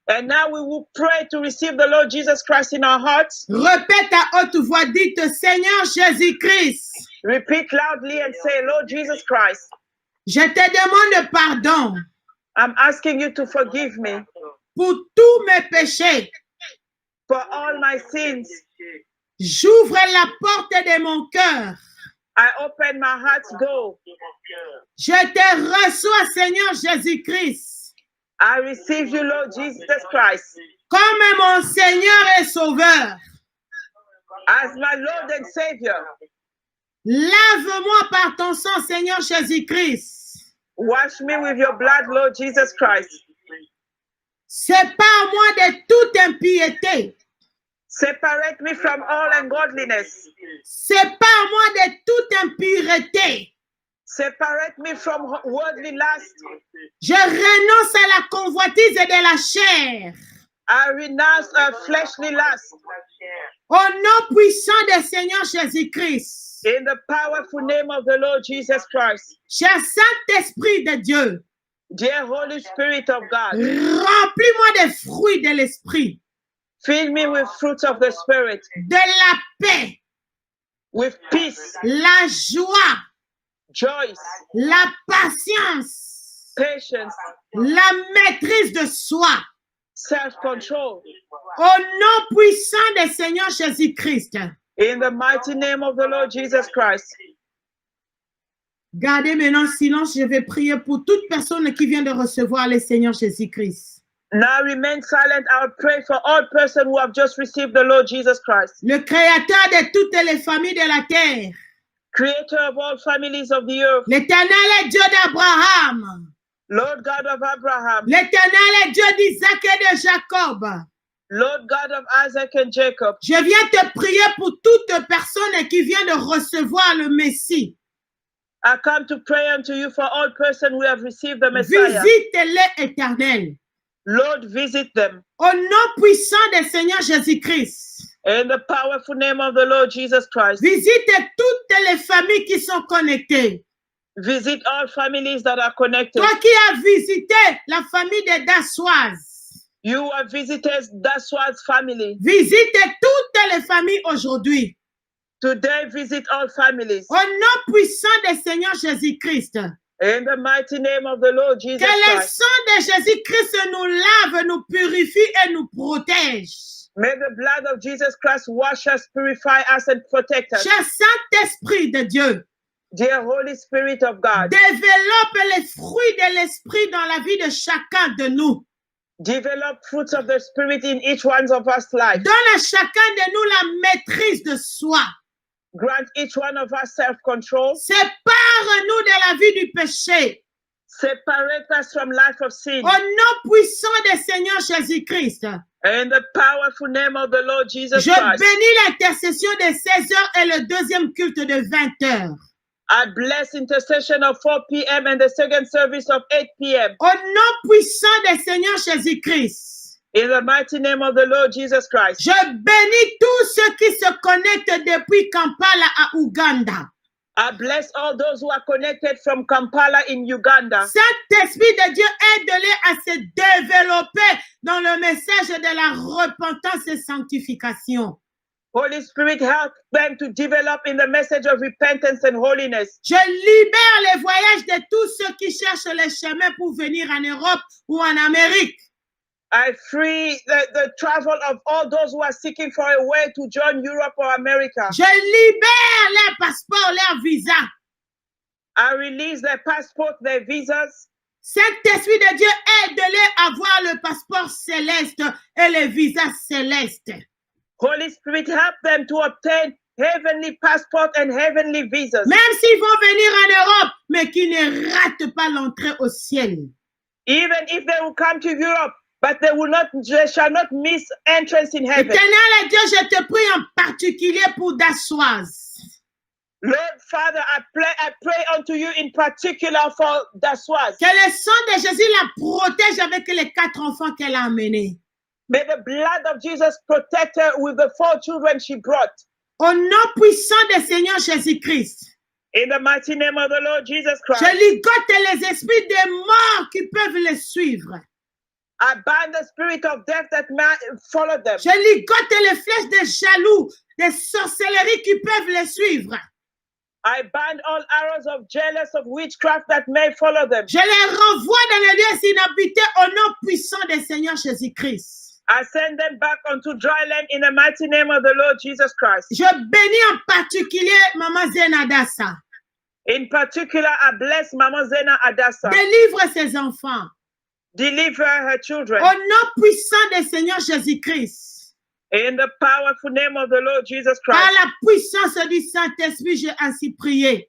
And now we will pray to receive the Lord Jesus Christ in our hearts. Répète à haute voix, dites Seigneur Jésus-Christ. Repeat loudly and say, Lord Jesus Christ, Je te demande pardon I'm asking you to forgive me pour tous mes péchés. for all my sins. J'ouvre la porte de mon cœur. I open my heart's door. Je te reçois, Seigneur Jésus-Christ, I receive you, Lord Jesus Christ, comme mon Seigneur et Sauveur. as my Lord and Savior. Lave-moi par ton sang, Seigneur Jésus-Christ. Wash me with your blood, Lord Jesus Christ. Sépare-moi de toute impiété. Separate me from all ungodliness. Sépare-moi de toute impureté. Separate me from worldly lust. Je renonce à la convoitise de la chair. I renounce a fleshly lust. Au nom puissant du Seigneur Jésus-Christ. In the powerful name of the Lord Jesus Christ. Cher Saint-Esprit de Dieu, Dear Holy Spirit of God, remplis-moi des fruits de l'Esprit, fill me with fruits of the Spirit, de la paix, with peace, la joie, joy, la patience, patience, la maîtrise de soi. self-control. Au nom puissant du Seigneur Jésus-Christ. In the mighty name of the Lord Jesus Christ. Gardez maintenant silence, je vais prier pour toute personne qui vient de recevoir le Seigneur Jésus-Christ. Now remain silent. I'll pray for all persons who have just received the Lord Jesus Christ, Le Créateur de toutes les familles de la terre, Creator of all families of the earth, l'Éternel est Dieu d'Abraham, Lord God of Abraham, l'Éternel est Dieu d'Isaac et de Jacob. Lord God of Isaac and Jacob. Je viens te prier pour toute personne qui vient de recevoir le Messie. I come to pray unto you for all persons who have received the Messiah. Visite-les, Éternel. Lord, visit them. Au nom puissant du Seigneur Jésus-Christ. In the powerful name of the Lord Jesus Christ. Visite toutes les familles qui sont connectées. Visit all families that are connected. Toi qui as visité la famille de Dassoise, You have visited Daswad's family. visite toutes les familles aujourd'hui. Today, visit all families. Au nom puissant du Seigneur Jésus-Christ. In the mighty name of the Lord Jesus Que le Christ. sang de Jésus-Christ nous lave, nous purifie et nous protège. May the blood of Jesus Christ wash us, purify us, and protect us. Cher Saint-Esprit de Dieu, Dear Holy Spirit of God, développe les fruits de l'Esprit dans la vie de chacun de nous. develop fruits of the Spirit in each one of us life. Donne à chacun de nous la maîtrise de soi. Grant each one of us self-control. Sépare-nous de la vie du péché. Separate us from life of sin. Au nom puissant du Seigneur Jésus-Christ, In the powerful name of the Lord Jesus je Christ, bénis l'intercession de 16h et le deuxième culte de 20h. I bless intercession of 4 p.m. and the second service of 8 p.m. Au nom puissant du Seigneur Jésus-Christ, In the mighty name of the Lord Jesus Christ, je bénis tous ceux qui se connectent depuis Kampala à Ouganda. I bless all those who are connected from Kampala in Uganda. Saint-Esprit de Dieu, aide-les à se développer dans le message de la repentance et sanctification. Holy Spirit, help them to develop in the message of repentance and holiness. Je libère les voyages de tous ceux qui cherchent le chemin pour venir en Europe ou en Amérique. I free the travel of all those who are seeking for a way to join Europe or America. Je libère leurs passeports, leurs visas. I release their passport, their visas. Saint-Esprit de Dieu, aide-les à avoir le passeport céleste et le visa céleste. Holy Spirit, help them to obtain heavenly passport and heavenly visas. Même s'ils vont venir en Europe, mais qui ne ratent pas l'entrée au ciel. Even if they will come to Europe, but they shall not miss entrance in heaven. Éternel Dieu, je te prie en particulier pour Dassoise. Lord Father, I pray unto you in particular for Dassoise. Que le sang de Jésus la protège avec les 4 enfants qu'elle a amenés. May the blood of Jesus protect her with the 4 children she brought. Au nom puissant du Seigneur Jésus-Christ. In the mighty name of the Lord Jesus Christ. Je ligote les esprits des morts qui peuvent les suivre. I bind the spirit of death that may follow them. Je ligote les flèches des jaloux, des sorcelleries qui peuvent les suivre. I bind all arrows of jealous, of witchcraft that may follow them. Je les renvoie dans les lieux inhabités au nom puissant du Seigneur Jésus-Christ. I send them back onto dry land in the mighty name of the Lord Jesus Christ. Je bénis en particulier Maman Zena Adassa. In particular, I bless Mama Zena Adassa. Délivre ses enfants. Deliver her children. Au nom puissant du Seigneur Jésus-Christ. In the powerful name of the Lord Jesus Christ. Par la puissance du Saint-Esprit, j'ai ainsi prié.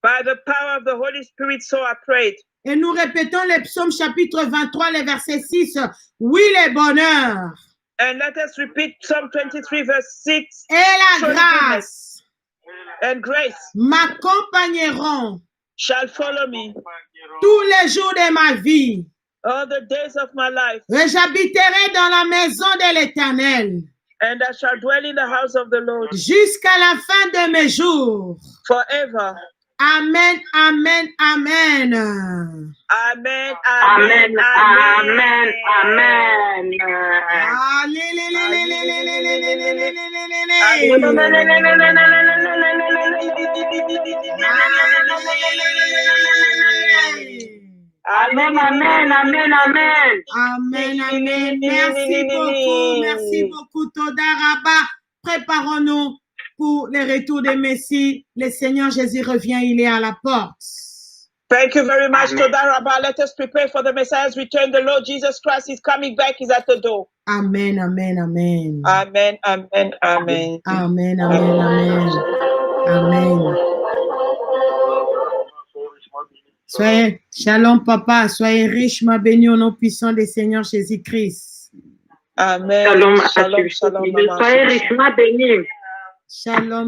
By the power of the Holy Spirit, so I prayed. Et nous répétons le psaume chapitre 23, le verset 6. Oui, le bonheur. And let us repeat Psalm 23, verse 6. Et la grâce and grace m'accompagneront shall follow me tous les jours de ma vie. all the days of my life. Et j'habiterai dans la maison de l'Éternel. And I shall dwell in the house of the Lord jusqu'à la fin de mes jours. forever. Amen, amen, amen. Amen, Amen, amen, amen. Amen, amen, amen, amen. Amen, amen. Merci beaucoup, Todaraba. Préparons-nous pour le retour des Messies. Le Seigneur Jésus revient, il est à la porte. Thank you very much, Todaraba. Let us prepare for the Messiah's return. The Lord Jesus Christ is coming back. He's at the door. Amen, amen, amen. Amen, amen, amen. Amen, amen, amen. Amen. Soyez, shalom papa, soyez richement bénis au nom puissant des Seigneurs Jésus-Christ. Amen. Shalom, Shalom, shalom, maman. soyez richement bénis. Shalom.